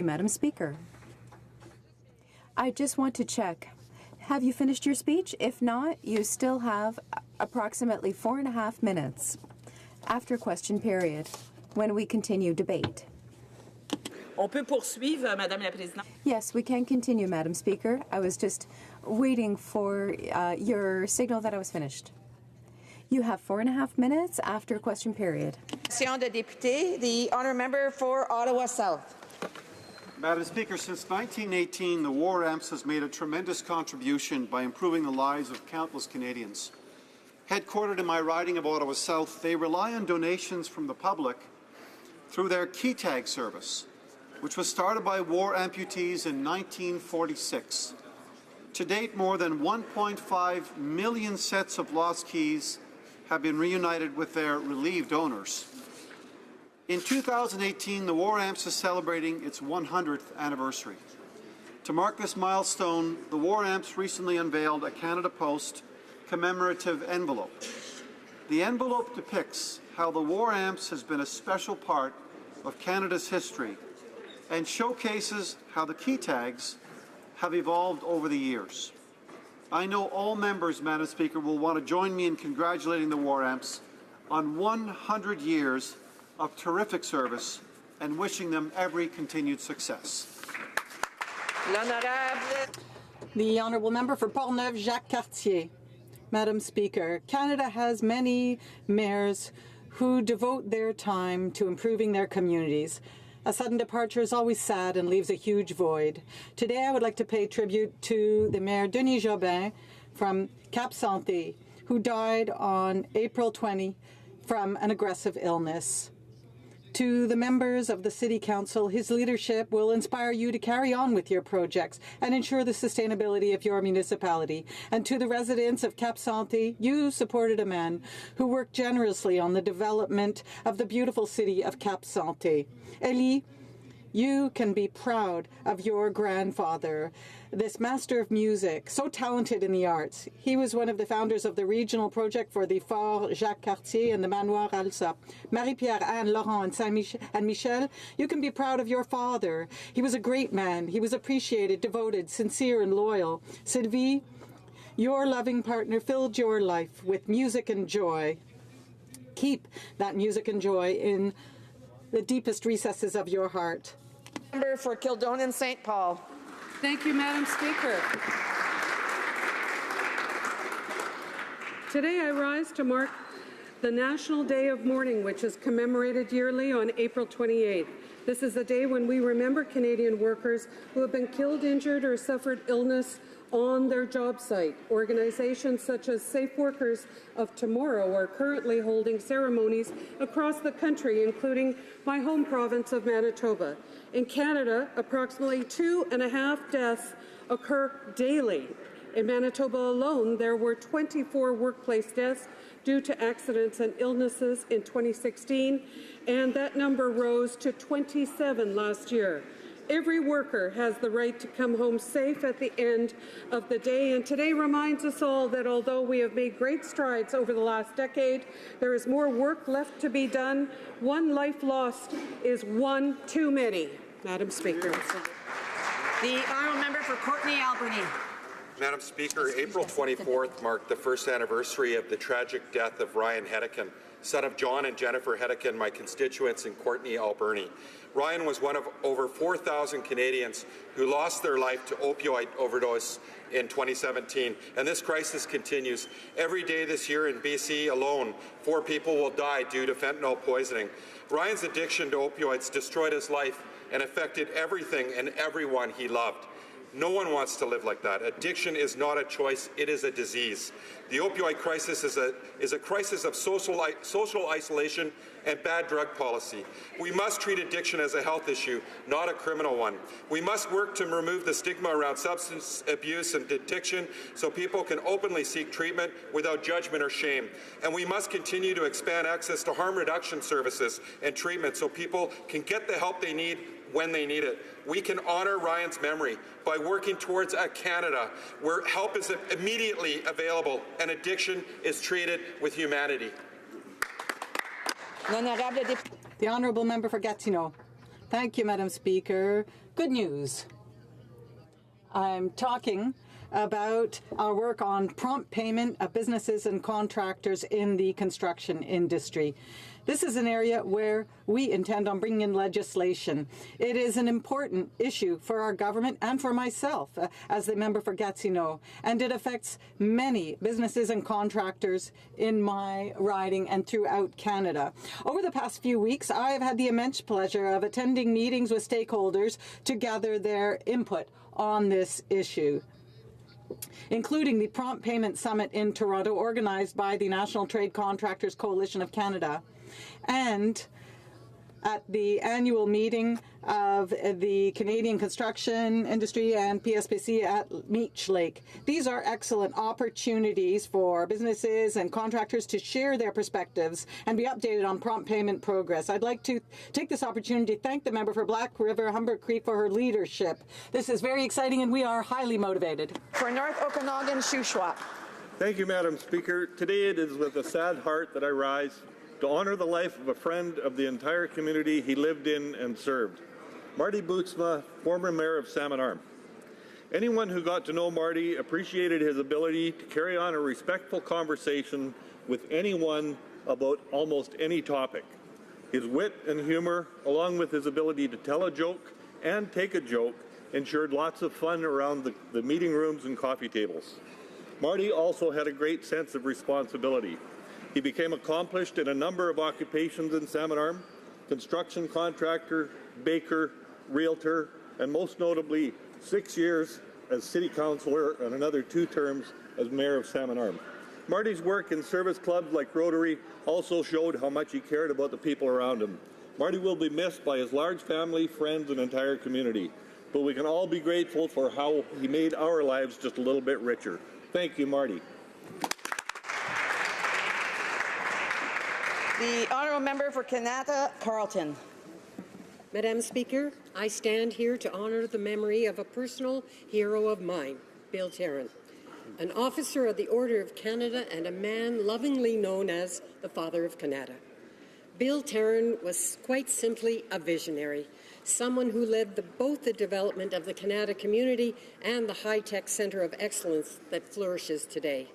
Madam Speaker, I just want to check. Have you finished your speech? If not, you still have approximately 4.5 minutes after question period when we continue debate. On peut poursuivre, Madame la Présidente. Yes, we can continue, Madam Speaker. I was just waiting for your signal that I was finished. You have 4.5 minutes after question period. De député, the honour member for Ottawa South. Madam Speaker, since 1918, the War Amps has made a tremendous contribution by improving the lives of countless Canadians. Headquartered in my riding of Ottawa South, they rely on donations from the public through their key tag service, which was started by war amputees in 1946. To date, more than 1.5 million sets of lost keys have been reunited with their relieved owners. In 2018, the War Amps is celebrating its 100th anniversary. To mark this milestone, the War Amps recently unveiled a Canada Post commemorative envelope. The envelope depicts how the War Amps has been a special part of Canada's history and showcases how the key tags have evolved over the years. I know all members, Madam Speaker, will want to join me in congratulating the War Amps on 100 years of terrific service and wishing them every continued success. The Honourable Member for Portneuf, Jacques Cartier. Madam Speaker, Canada has many mayors who devote their time to improving their communities. A sudden departure is always sad and leaves a huge void. Today I would like to pay tribute to the Mayor Denis Jobin from Cap Santé, who died on April 20 from an aggressive illness. To the members of the City Council, his leadership will inspire you to carry on with your projects and ensure the sustainability of your municipality. And to the residents of Cap Santé, you supported a man who worked generously on the development of the beautiful city of Cap Santé. Elie, you can be proud of your grandfather, this master of music, so talented in the arts. He was one of the founders of the regional project for the Fort Jacques Cartier and the Manoir Alsa. Marie-Pierre, Anne, Laurent, and Michel, you can be proud of your father. He was a great man. He was appreciated, devoted, sincere, and loyal. Sylvie, your loving partner filled your life with music and joy. Keep that music and joy in the deepest recesses of your heart. Member for Kildonan St. Paul. Thank you, Madam Speaker. Today I rise to mark the National Day of Mourning, which is commemorated yearly on April 28th. This is a day when we remember Canadian workers who have been killed, injured, or suffered illness on their job site. Organizations such as Safe Workers of Tomorrow are currently holding ceremonies across the country, including my home province of Manitoba. In Canada, approximately 2.5 deaths occur daily. In Manitoba alone, there were 24 workplace deaths due to accidents and illnesses in 2016, and that number rose to 27 last year. Every worker has the right to come home safe at the end of the day, and today reminds us all that although we have made great strides over the last decade, there is more work left to be done. One life lost is one too many. Madam Speaker. The honourable member for Courtenay Albany. Madam Speaker, April 24th marked the first anniversary of the tragic death of Ryan Hedican, son of John and Jennifer Hedican, my constituents in Courtenay, Alberni. Ryan was one of over 4,000 Canadians who lost their life to opioid overdose in 2017, and this crisis continues. Every day this year in BC alone, 4 people will die due to fentanyl poisoning. Ryan's addiction to opioids destroyed his life and affected everything and everyone he loved. No one wants to live like that. Addiction is not a choice, it is a disease. The opioid crisis is a crisis of social isolation and bad drug policy. We must treat addiction as a health issue, not a criminal one. We must work to remove the stigma around substance abuse and addiction so people can openly seek treatment without judgment or shame. And we must continue to expand access to harm reduction services and treatment so people can get the help they need when they need it. We can honour Ryan's memory by working towards a Canada where help is immediately available and addiction is treated with humanity. The Honourable Member for Gatineau. Thank you, Madam Speaker. Good news. I'm talking about our work on prompt payment of businesses and contractors in the construction industry. This is an area where we intend on bringing in legislation. It is an important issue for our government and for myself as the member for Gatineau, and it affects many businesses and contractors in my riding and throughout Canada. Over the past few weeks, I have had the immense pleasure of attending meetings with stakeholders to gather their input on this issue, including the Prompt Payment Summit in Toronto, organized by the National Trade Contractors Coalition of Canada, and at the annual meeting of the Canadian Construction Industry and PSPC at Meech Lake. These are excellent opportunities for businesses and contractors to share their perspectives and be updated on prompt payment progress. I'd like to take this opportunity to thank the member for Black River Humber Creek for her leadership. This is very exciting and we are highly motivated. For North Okanagan, Shuswap. Thank you, Madam Speaker. Today it is with a sad heart that I rise to honor the life of a friend of the entire community he lived in and served. Marty Bootsma, former mayor of Salmon Arm. Anyone who got to know Marty appreciated his ability to carry on a respectful conversation with anyone about almost any topic. His wit and humor, along with his ability to tell a joke and take a joke, ensured lots of fun around the meeting rooms and coffee tables. Marty also had a great sense of responsibility. He became accomplished in a number of occupations in Salmon Arm: construction contractor, baker, realtor, and most notably 6 years as city councillor and another 2 terms as mayor of Salmon Arm. Marty's work in service clubs like Rotary also showed how much he cared about the people around him. Marty will be missed by his large family, friends, and entire community, but we can all be grateful for how he made our lives just a little bit richer. Thank you, Marty. The honourable member for Kanata Carleton. Madam Speaker, I stand here to honour the memory of a personal hero of mine, Bill Tarrant, an officer of the Order of Canada and a man lovingly known as the Father of Canada. Bill Tarrant was quite simply a visionary, someone who led both the development of the Canada community and the high-tech centre of excellence that flourishes today.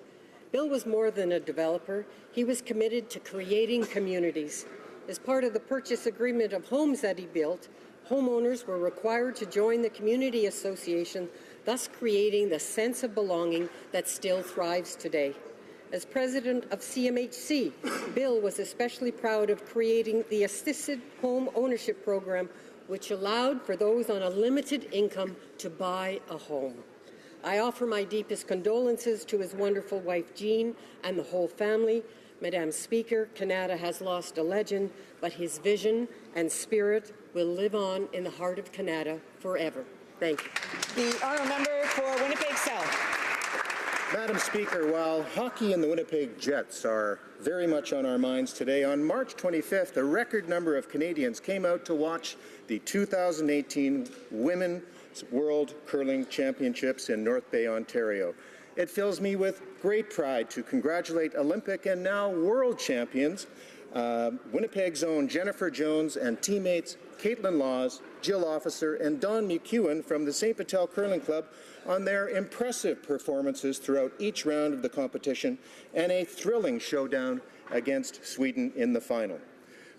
Bill was more than a developer. He was committed to creating communities. As part of the purchase agreement of homes that he built, homeowners were required to join the community association, thus creating the sense of belonging that still thrives today. As president of CMHC, Bill was especially proud of creating the assisted home ownership program, which allowed for those on a limited income to buy a home. I offer my deepest condolences to his wonderful wife, Jean, and the whole family. Madam Speaker, Canada has lost a legend, but his vision and spirit will live on in the heart of Canada forever. Thank you. The honourable member for Winnipeg South. Madam Speaker, while hockey and the Winnipeg Jets are very much on our minds today, on March 25th, a record number of Canadians came out to watch the 2018 Women's World Curling Championships in North Bay, Ontario. It fills me with great pride to congratulate Olympic and now world champions Winnipeg's own Jennifer Jones and teammates Caitlin Laws, Jill Officer, and Dawn McEwen from the St. Patel Curling Club on their impressive performances throughout each round of the competition and a thrilling showdown against Sweden in the final.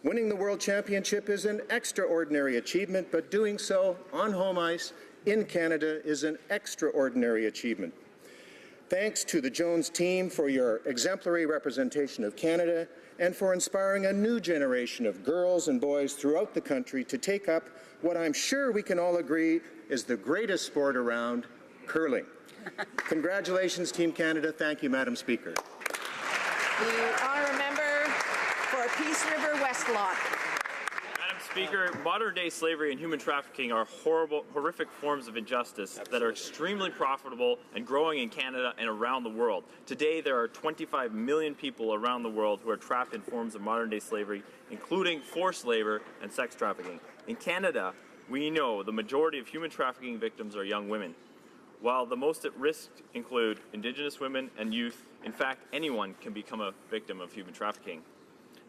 Winning the World Championship is an extraordinary achievement, but doing so on home ice in Canada is an extraordinary achievement. Thanks to the Jones team for your exemplary representation of Canada and for inspiring a new generation of girls and boys throughout the country to take up what I'm sure we can all agree is the greatest sport around, curling. Congratulations, Team Canada. Thank you, Madam Speaker. The honourable member for Peace River West Lot. Madam Speaker, modern-day slavery and human trafficking are horrific forms of injustice that are extremely profitable and growing in Canada and around the world. Today, there are 25 million people around the world who are trapped in forms of modern-day slavery, including forced labor and sex trafficking. In Canada, we know the majority of human trafficking victims are young women. While the most at risk include Indigenous women and youth, in fact, anyone can become a victim of human trafficking.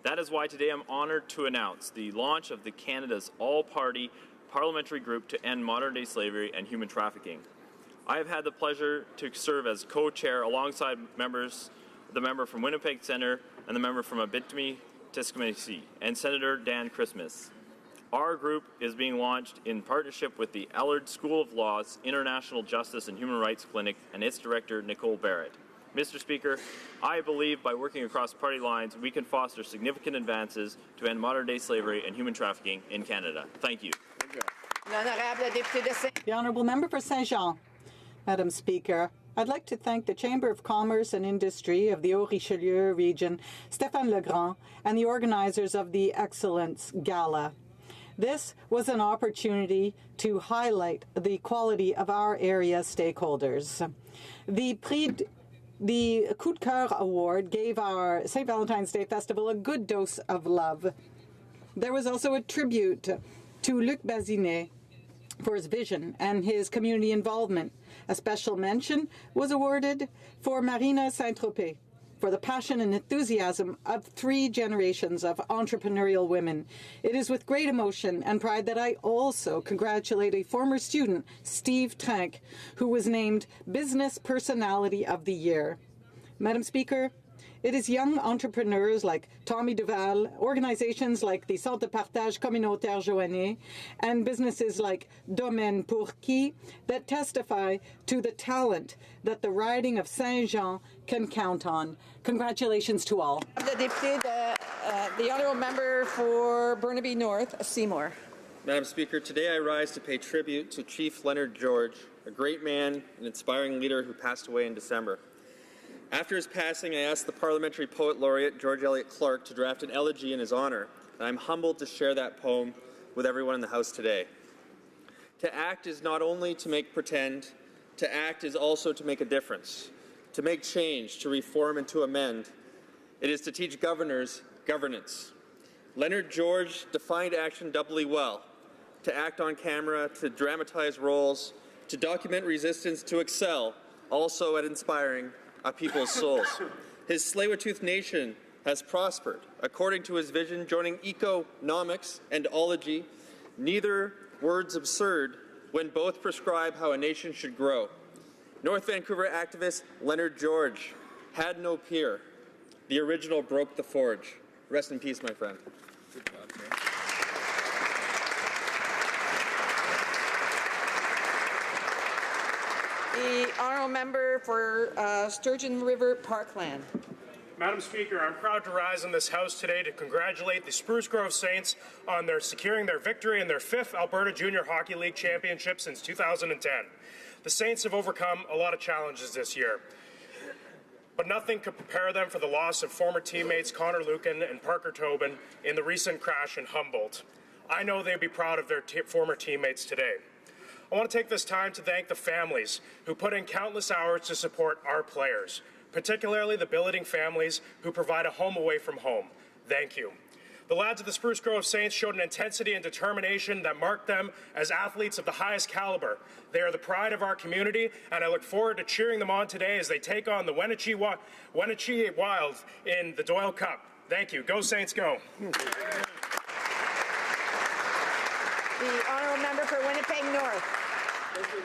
That is why today I'm honored to announce the launch of Canada's all-party parliamentary group to end modern-day slavery and human trafficking. I have had the pleasure to serve as co-chair alongside the member from Winnipeg Centre and the member from Abitibi-Témiscamingue and Senator Dan Christmas. Our group is being launched in partnership with the Allard School of Law's International Justice and Human Rights Clinic and its director, Nicole Barrett. Mr. Speaker, I believe by working across party lines, we can foster significant advances to end modern-day slavery and human trafficking in Canada. Thank you. The Honourable Member for Saint-Jean. Madam Speaker, I'd like to thank the Chamber of Commerce and Industry of the Haut-Richelieu region, Stéphane Legrand, and the organizers of the Excellence Gala. This was an opportunity to highlight the quality of our area stakeholders. The Coup de Cœur Award gave our St. Valentine's Day Festival a good dose of love. There was also a tribute to Luc Bazinet for his vision and his community involvement. A special mention was awarded for Marina Saint-Tropez for the passion and enthusiasm of 3 generations of entrepreneurial women. It is with great emotion and pride that I also congratulate a former student, Steve Trank, who was named Business Personality of the Year. Madam Speaker, it is young entrepreneurs like Tommy Duval, organizations like the Centre de Partage Communautaire Joannais, and businesses like Domaine pour Qui that testify to the talent that the riding of Saint-Jean can count on. Congratulations to all. The Honourable Member for Burnaby North, Seymour. Madam Speaker, today I rise to pay tribute to Chief Leonard George, a great man and inspiring leader who passed away in December. After his passing, I asked the Parliamentary Poet Laureate George Eliot Clarke to draft an elegy in his honour, and I'm humbled to share that poem with everyone in the House today. To act is not only to make pretend, to act is also to make a difference, to make change, to reform and to amend. It is to teach governors governance. Leonard George defined action doubly well: to act on camera, to dramatize roles, to document resistance, to excel, also at inspiring a people's souls. His Tsleil-Waututh Nation has prospered according to his vision, joining economics and ology, neither words absurd when both prescribe how a nation should grow. North Vancouver activist Leonard George had no peer. The original broke the forge. Rest in peace, my friend. Good job, man. The Honourable Member for Sturgeon River Parkland. Madam Speaker, I'm proud to rise in this House today to congratulate the Spruce Grove Saints on securing their victory in their 5th Alberta Junior Hockey League Championship since 2010. The Saints have overcome a lot of challenges this year, but nothing could prepare them for the loss of former teammates Connor Lucan and Parker Tobin in the recent crash in Humboldt. I know they'd be proud of their former teammates today. I want to take this time to thank the families who put in countless hours to support our players, particularly the billeting families who provide a home away from home. Thank you. The lads of the Spruce Grove Saints showed an intensity and determination that marked them as athletes of the highest caliber. They are the pride of our community, and I look forward to cheering them on today as they take on the Wenatchee Wild in the Doyle Cup. Thank you. Go Saints, go. The Honourable Member for Winnipeg North.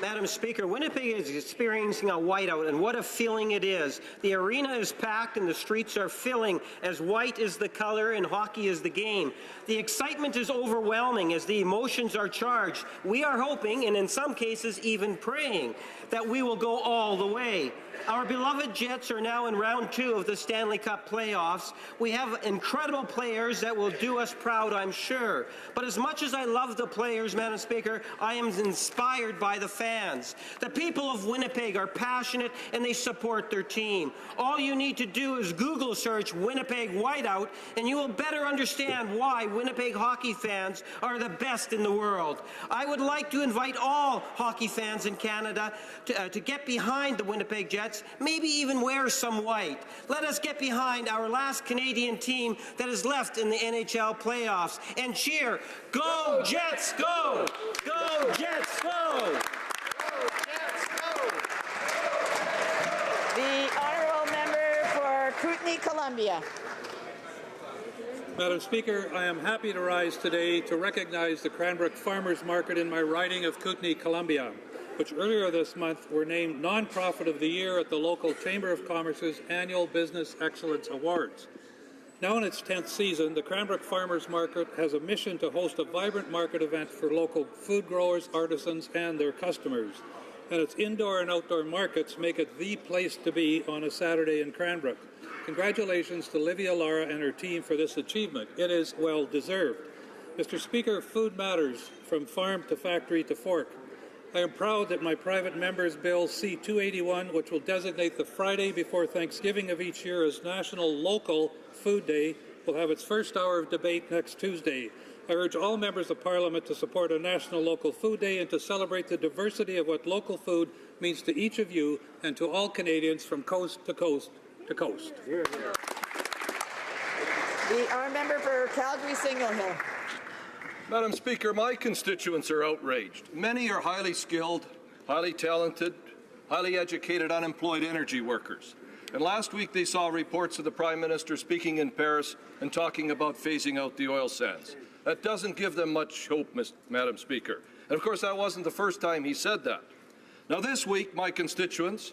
Madam Speaker, Winnipeg is experiencing a whiteout, and what a feeling it is. The arena is packed and the streets are filling, as white is the color and hockey is the game. The excitement is overwhelming as the emotions are charged. We are hoping, and in some cases even praying, that we will go all the way. Our beloved Jets are now in round 2 of the Stanley Cup playoffs. We have incredible players that will do us proud, I'm sure. But as much as I love the players, Madam Speaker, I am inspired by the fans. The people of Winnipeg are passionate and they support their team. All you need to do is Google search Winnipeg Whiteout and you will better understand why Winnipeg hockey fans are the best in the world. I would like to invite all hockey fans in Canada to get behind the Winnipeg Jets, maybe even wear some white. Let us get behind our last Canadian team that is left in the NHL playoffs and cheer, go Jets, go! Go Jets, go! The Honourable Member for Kootenay, Columbia. Madam Speaker, I am happy to rise today to recognize the Cranbrook Farmers Market in my riding of Kootenay, Columbia, which earlier this month were named Nonprofit of the Year at the local Chamber of Commerce's annual Business Excellence Awards. Now in its 10th season, the Cranbrook Farmers Market has a mission to host a vibrant market event for local food growers, artisans, and their customers. And its indoor and outdoor markets make it the place to be on a Saturday in Cranbrook. Congratulations to Livia Lara and her team for this achievement. It is well deserved. Mr. Speaker, food matters from farm to factory to fork. I am proud that my private member's bill C-281, which will designate the Friday before Thanksgiving of each year as National Local Food Day, will have its first hour of debate next Tuesday. I urge all members of Parliament to support a National Local Food Day and to celebrate the diversity of what local food means to each of you and to all Canadians from coast to coast to coast. The honourable member for Calgary-Signal Hill. Madam Speaker, my constituents are outraged. Many are highly skilled, highly talented, highly educated, unemployed energy workers. And last week they saw reports of the Prime Minister speaking in Paris and talking about phasing out the oil sands. That doesn't give them much hope, Madam Speaker. And of course that wasn't the first time he said that. Now this week my constituents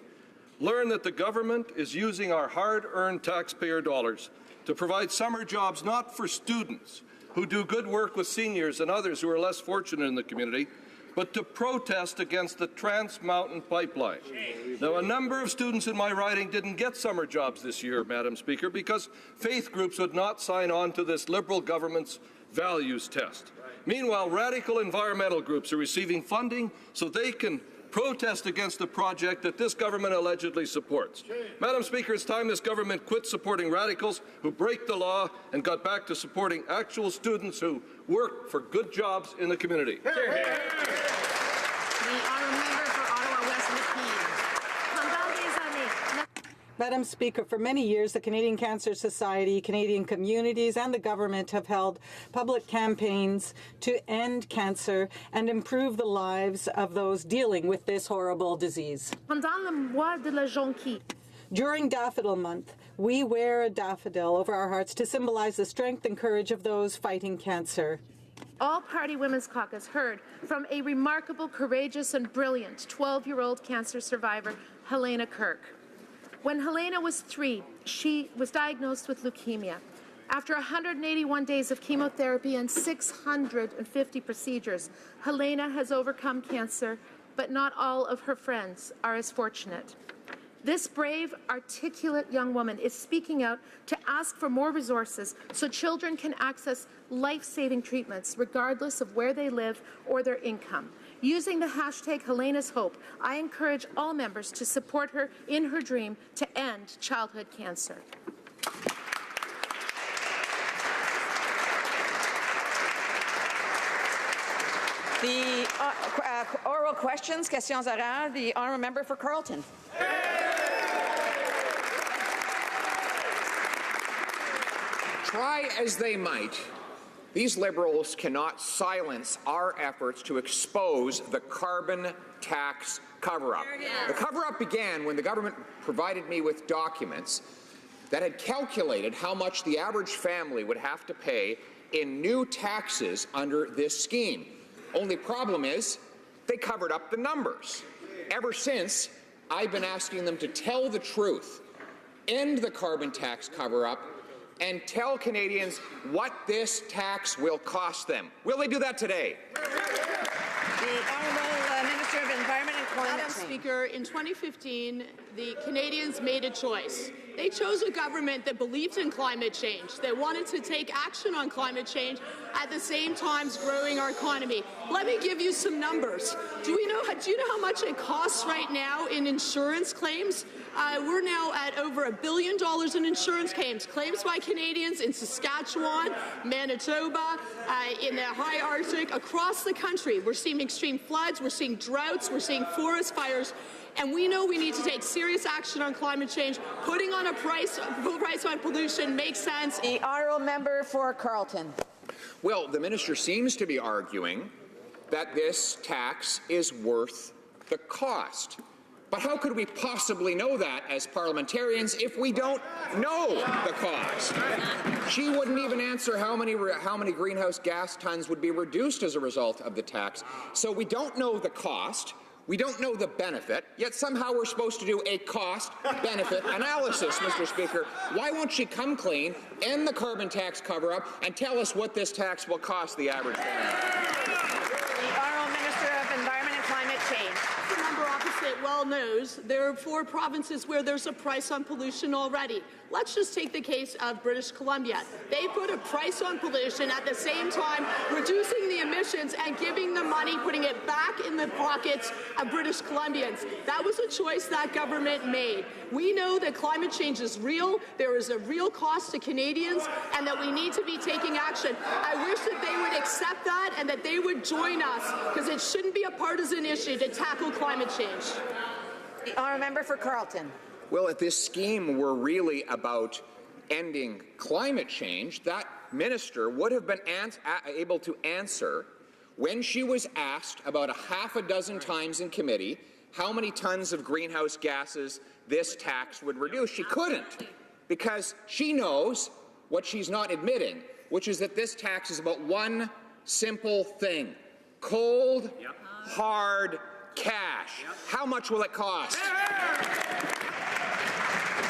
learn that the government is using our hard-earned taxpayer dollars to provide summer jobs not for students who do good work with seniors and others who are less fortunate in the community, but to protest against the Trans Mountain Pipeline. Now, a number of students in my riding didn't get summer jobs this year, Madam Speaker, because faith groups would not sign on to this Liberal government's values test. Meanwhile, radical environmental groups are receiving funding so they can protest against the project that this government allegedly supports. Madam Speaker, it's time this government quit supporting radicals who break the law and got back to supporting actual students who work for good jobs in the community. The honourable member for Ottawa West McKean. Madam Speaker, for many years, the Canadian Cancer Society, Canadian communities, and the government have held public campaigns to end cancer and improve the lives of those dealing with this horrible disease. During Daffodil Month, we wear a daffodil over our hearts to symbolize the strength and courage of those fighting cancer. All-Party Women's Caucus heard from a remarkable, courageous, and brilliant 12-year-old cancer survivor, Helena Kirk. When Helena was 3, she was diagnosed with leukemia. After 181 days of chemotherapy and 650 procedures, Helena has overcome cancer, but not all of her friends are as fortunate. This brave, articulate young woman is speaking out to ask for more resources so children can access life-saving treatments regardless of where they live or their income. Using the hashtag Helena's Hope, I encourage all members to support her in her dream to end childhood cancer. The oral questions, questions orales, the honourable member for Carleton. Try as they might, these Liberals cannot silence our efforts to expose the carbon tax cover-up. The cover-up began when the government provided me with documents that had calculated how much the average family would have to pay in new taxes under this scheme. Only problem is, they covered up the numbers. Ever since, I've been asking them to tell the truth, end the carbon tax cover-up, and tell Canadians what this tax will cost them. Will they do that today? The Honourable Minister of Environment and Climate Madam Change. Speaker, in 2015, the Canadians made a choice. They chose a government that believed in climate change, that wanted to take action on climate change at the same time as growing our economy. Let me give you some numbers. Do you know how much it costs right now in insurance claims? We're now at over $1 billion in insurance claims by Canadians in Saskatchewan, Manitoba, in the high Arctic, across the country. We're seeing extreme floods, we're seeing droughts, we're seeing forest fires, and we know we need to take serious action on climate change. Putting on a price on pollution makes sense. The honourable member for Carleton. Well, the minister seems to be arguing that this tax is worth the cost. But how could we possibly know that as parliamentarians if we don't know the cost? She wouldn't even answer how many greenhouse gas tons would be reduced as a result of the tax. So we don't know the cost. We don't know the benefit, yet somehow we're supposed to do a cost-benefit analysis, Mr. Speaker. Why won't she come clean, end the carbon tax cover-up, and tell us what this tax will cost the average family? The Honourable Minister of Environment and Climate Change. The member opposite well knows there are 4 provinces where there's a price on pollution already. Let's just take the case of British Columbia. They put a price on pollution at the same time reducing the emissions and giving the money, putting it back in the pockets of British Columbians. That was a choice that government made. We know that climate change is real, there is a real cost to Canadians, and that we need to be taking action. I wish that they would accept that and that they would join us, because it shouldn't be a partisan issue to tackle climate change. The Honourable Member for Carleton. Well, if this scheme were really about ending climate change, that minister would have been able to answer when she was asked about 6 times in committee how many tons of greenhouse gases this tax would reduce. She couldn't, because she knows what she's not admitting, which is that this tax is about one simple thing: cold, hard cash. How much will it cost?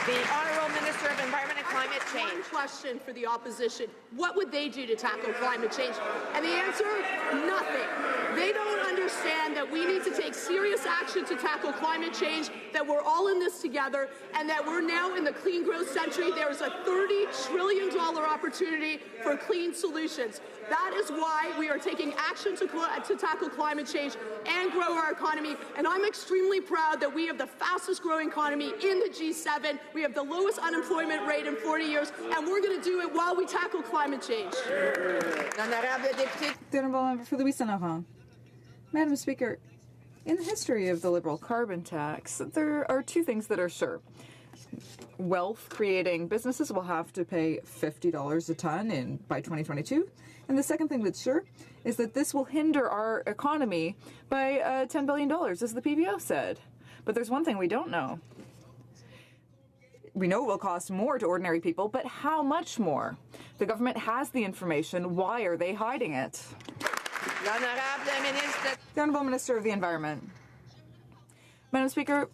The Honourable Minister of Environment and Climate Change. One question for the opposition. What would they do to tackle climate change? And the answer, nothing. They don't understand that we need to take serious action to tackle climate change, that we're all in this together, and that we're now in the clean growth century. There's a $30 trillion opportunity for clean solutions. That is why we are taking action to tackle climate change and grow our economy. And I'm extremely proud that we have the fastest growing economy in the G7. We have the lowest unemployment rate in 40 years, and we're going to do it while we tackle climate change. The Honourable Member for Louis Saint Laurent. Madam Speaker, in the history of the Liberal carbon tax, there are 2 things that are sure. Wealth-creating businesses will have to pay $50 a ton by 2022. And the second thing that's sure is that this will hinder our economy by $10 billion, as the PBO said. But there's one thing we don't know. We know it will cost more to ordinary people, but how much more? The government has the information. Why are they hiding it? The Honourable Minister of the Environment. Madam Speaker,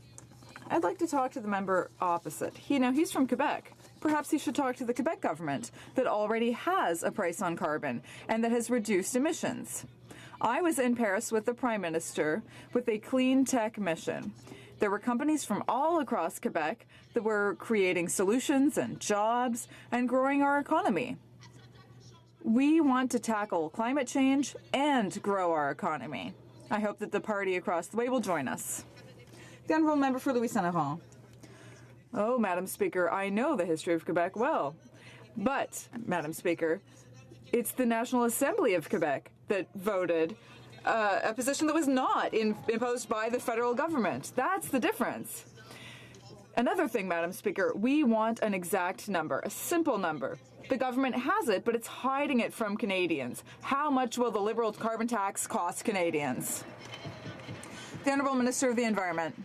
I'd like to talk to the member opposite. He's from Quebec. Perhaps he should talk to the Quebec government that already has a price on carbon and that has reduced emissions. I was in Paris with the Prime Minister with a clean tech mission. There were companies from all across Quebec that were creating solutions and jobs and growing our economy. We want to tackle climate change and grow our economy. I hope that the party across the way will join us. The Honourable Member for Louis Saint Laurent. Oh, Madam Speaker, I know the history of Quebec well. But, Madam Speaker, it's the National Assembly of Quebec that voted a position that was not imposed by the federal government. That's the difference. Another thing, Madam Speaker, we want an exact number, a simple number. The government has it, but it's hiding it from Canadians. How much will the Liberal carbon tax cost Canadians? The Honourable Minister of the Environment.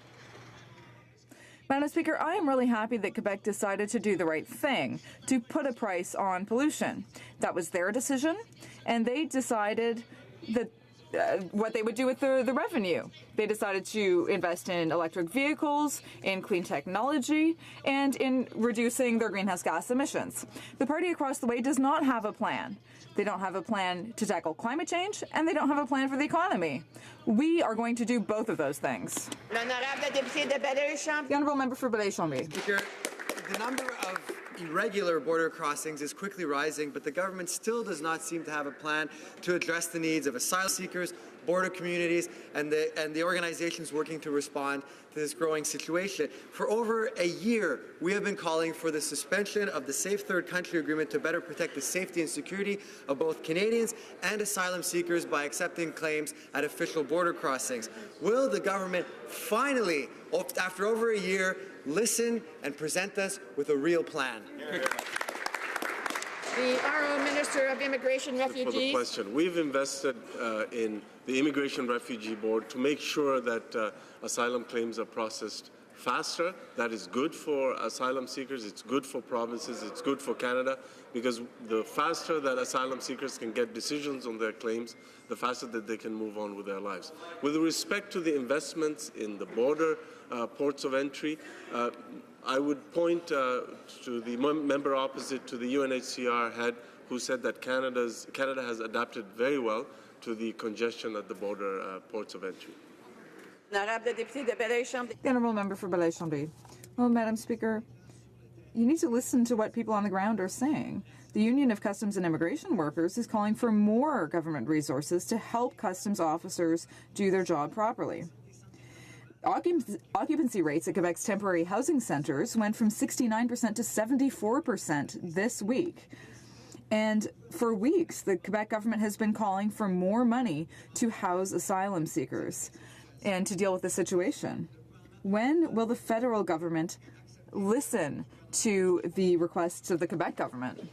Madam Speaker, I am really happy that Quebec decided to do the right thing, to put a price on pollution. That was their decision, and they decided that what they would do with the revenue. They decided to invest in electric vehicles, in clean technology, and in reducing their greenhouse gas emissions. The party across the way does not have a plan. They don't have a plan to tackle climate change, and they don't have a plan for the economy. We are going to do both of those things. The Honourable Member for Belleuil-Chambly. Speaker, the number of irregular border crossings is quickly rising, but the government still does not seem to have a plan to address the needs of asylum seekers, border communities, and the organizations working to respond to this growing situation. For over a year, we have been calling for the suspension of the Safe Third Country Agreement to better protect the safety and security of both Canadians and asylum seekers by accepting claims at official border crossings. Will the government finally, after over a year, listen and present us with a real plan? The Honourable Minister of Immigration, Refugees. For the question. We've invested in the Immigration Refugee Board to make sure that asylum claims are processed faster. That is good for asylum seekers, it's good for provinces, it's good for Canada, because the faster that asylum seekers can get decisions on their claims, the faster that they can move on with their lives. With respect to the investments in the border ports of entry, I would point to the member opposite to the UNHCR head, who said that Canada has adapted very well to the congestion at the border ports of entry. The Honourable Member for Belleuil-Chambly. Well, Madam Speaker, you need to listen to what people on the ground are saying. The Union of Customs and Immigration Workers is calling for more government resources to help customs officers do their job properly. Occupancy rates at Quebec's temporary housing centres went from 69% to 74% this week. And for weeks, the Quebec government has been calling for more money to house asylum seekers and to deal with the situation. When will the federal government listen to the requests of the Quebec government?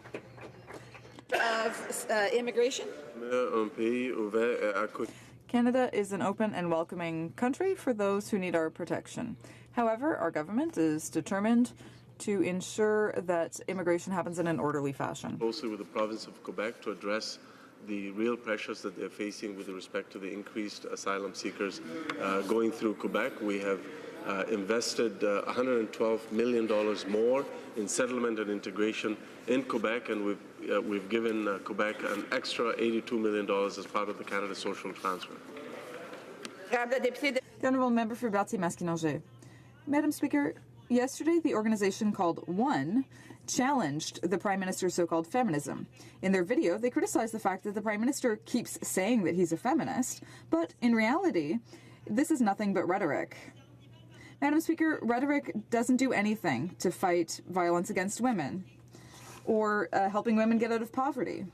Of immigration? Canada is an open and welcoming country for those who need our protection. However, our government is determined to ensure that immigration happens in an orderly fashion. Closely with the province of Quebec to address the real pressures that they're facing with respect to the increased asylum seekers going through Quebec. We have invested $112 million more in settlement and integration in Quebec, and we've given Quebec an extra $82 million as part of the Canada Social Transfer. The Honourable Member for Berthier-Masquinongé. Madam Speaker, yesterday the organization called One challenged the Prime Minister's so-called feminism. In their video, they criticized the fact that the Prime Minister keeps saying that he's a feminist, but in reality, this is nothing but rhetoric. Madam Speaker, rhetoric doesn't do anything to fight violence against women or helping women get out of poverty.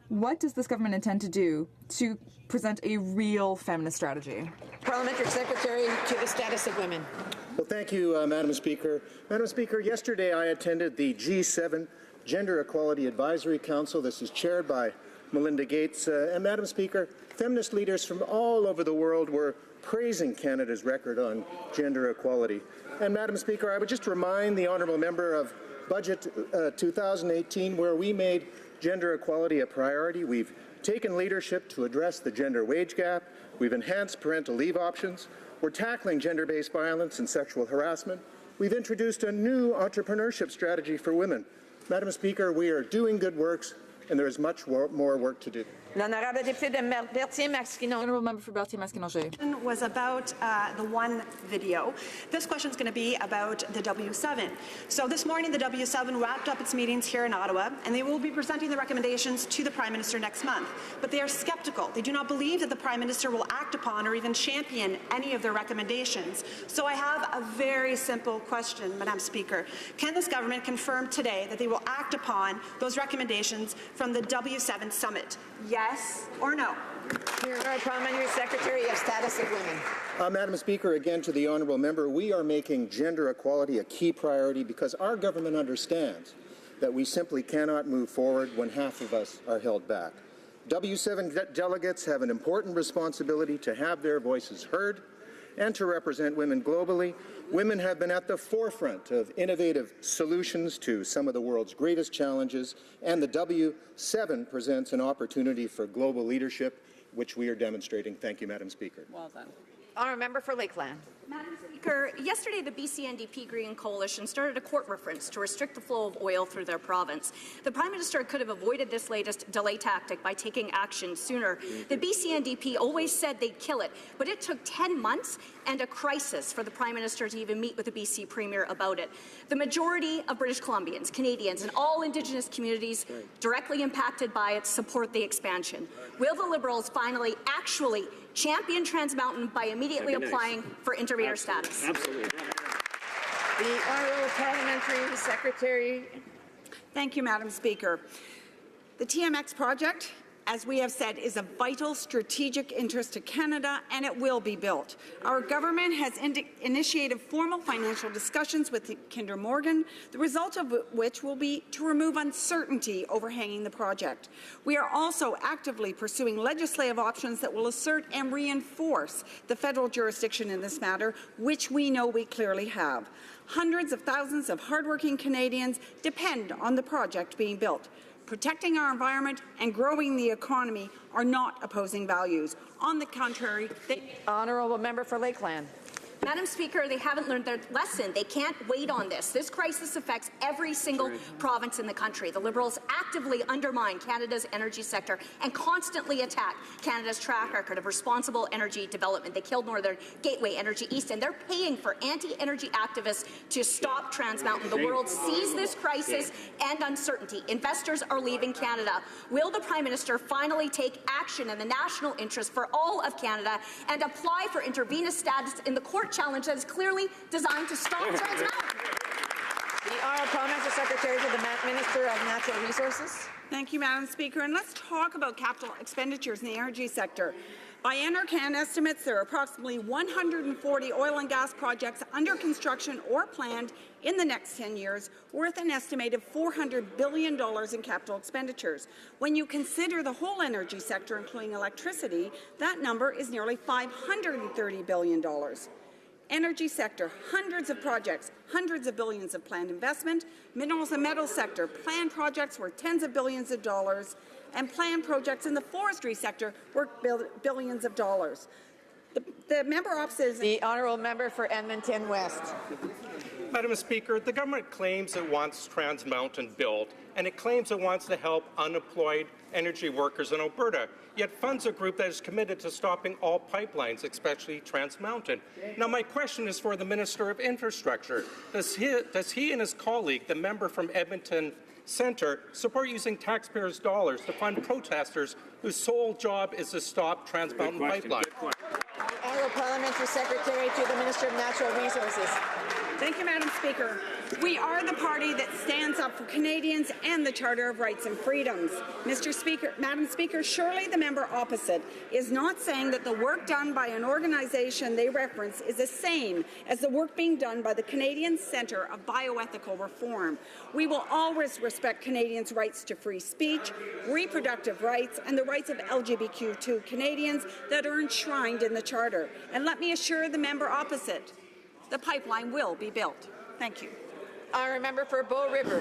What does this government intend to do to present a real feminist strategy? Parliamentary Secretary to the Status of Women. Well, thank you, Madam Speaker. Madam Speaker, yesterday I attended the G7 Gender Equality Advisory Council. This is chaired by Melinda Gates. And Madam Speaker, feminist leaders from all over the world were praising Canada's record on gender equality. And Madam Speaker, I would just remind the honourable member of Budget 2018, where we made gender equality a priority. We've taken leadership to address the gender wage gap. We've enhanced parental leave options. We're tackling gender-based violence and sexual harassment. We've introduced a new entrepreneurship strategy for women. Madam Speaker, we are doing good works, and there is much more work to do. L'honorable député de Berthier-Masquinongé. Honourable Member for Berthier-Masquinongé. Was about the One video. This question is going to be about the W7. So this morning, the W7 wrapped up its meetings here in Ottawa, and they will be presenting the recommendations to the Prime Minister next month. But they are skeptical. They do not believe that the Prime Minister will act upon or even champion any of their recommendations. So I have a very simple question, Madam Speaker. Can this government confirm today that they will act upon those recommendations from the W7 summit? Yes or no? Our Parliamentary Secretary of Status of Women. Madam Speaker, again to the honourable member, we are making gender equality a key priority because our government understands that we simply cannot move forward when half of us are held back. W7 delegates have an important responsibility to have their voices heard and to represent women globally. Women have been at the forefront of innovative solutions to some of the world's greatest challenges, and the W7 presents an opportunity for global leadership, which we are demonstrating. Thank you, Madam Speaker. Well done. Honourable Member for Lakeland. Madam Speaker, yesterday the BC NDP Green Coalition started a court reference to restrict the flow of oil through their province. The Prime Minister could have avoided this latest delay tactic by taking action sooner. The BC NDP always said they'd kill it, but it took 10 months and a crisis for the Prime Minister to even meet with the BC Premier about it. The majority of British Columbians, Canadians, and all Indigenous communities directly impacted by it support the expansion. Will the Liberals finally actually champion Trans Mountain by immediately applying for intervenor status? Absolutely. The Honourable Parliamentary Secretary. Thank you, Madam Speaker. The TMX project, as we have said, is of vital strategic interest to Canada, and it will be built. Our government has initiated formal financial discussions with Kinder Morgan, the result of which will be to remove uncertainty overhanging the project. We are also actively pursuing legislative options that will assert and reinforce the federal jurisdiction in this matter, which we know we clearly have. Hundreds of thousands of hardworking Canadians depend on the project being built. Protecting our environment and growing the economy are not opposing values. On the contrary, Honourable Member for Lakeland. Madam Speaker, they haven't learned their lesson. They can't wait on this. This crisis affects every single province in the country. The Liberals actively undermine Canada's energy sector and constantly attack Canada's track record of responsible energy development. They killed Northern Gateway, Energy East, and they're paying for anti-energy activists to stop Trans Mountain. The world sees this crisis and uncertainty. Investors are leaving Canada. Will the Prime Minister finally take action in the national interest for all of Canada and apply for intervenous status in the court challenge that is clearly designed to stop Trans Mountain? The Honourable Parliamentary Secretary to the Minister of Natural Resources. Thank you, Madam Speaker. And let's talk about capital expenditures in the energy sector. By NRCan estimates, there are approximately 140 oil and gas projects under construction or planned in the next 10 years, worth an estimated $400 billion in capital expenditures. When you consider the whole energy sector, including electricity, that number is nearly $530 billion. Energy sector, hundreds of projects, hundreds of billions of planned investment. Minerals and metals sector, planned projects worth tens of billions of dollars, and planned projects in the forestry sector worth billions of dollars. The member opposite is the Honourable Member for Edmonton West. Madam Speaker, the government claims it wants Trans Mountain built, and it claims it wants to help unemployed energy workers in Alberta, yet funds a group that is committed to stopping all pipelines, especially Trans Mountain. Now, my question is for the Minister of Infrastructure. Does he and his colleague, the member from Edmonton Centre, support using taxpayers' dollars to fund protesters whose sole job is to stop Trans Mountain Pipeline? Honourable Parliamentary Secretary to the Minister of Natural Resources. Thank you, Madam Speaker. We are the party that stands up for Canadians and the Charter of Rights and Freedoms. Madam Speaker, surely the member opposite is not saying that the work done by an organization they reference is the same as the work being done by the Canadian Centre of Bioethical Reform. We will always respect Canadians' rights to free speech, reproductive rights, and the rights of LGBTQ2 Canadians that are enshrined in the Charter. And let me assure the member opposite, the pipeline will be built. Thank you. I remember for Bow River.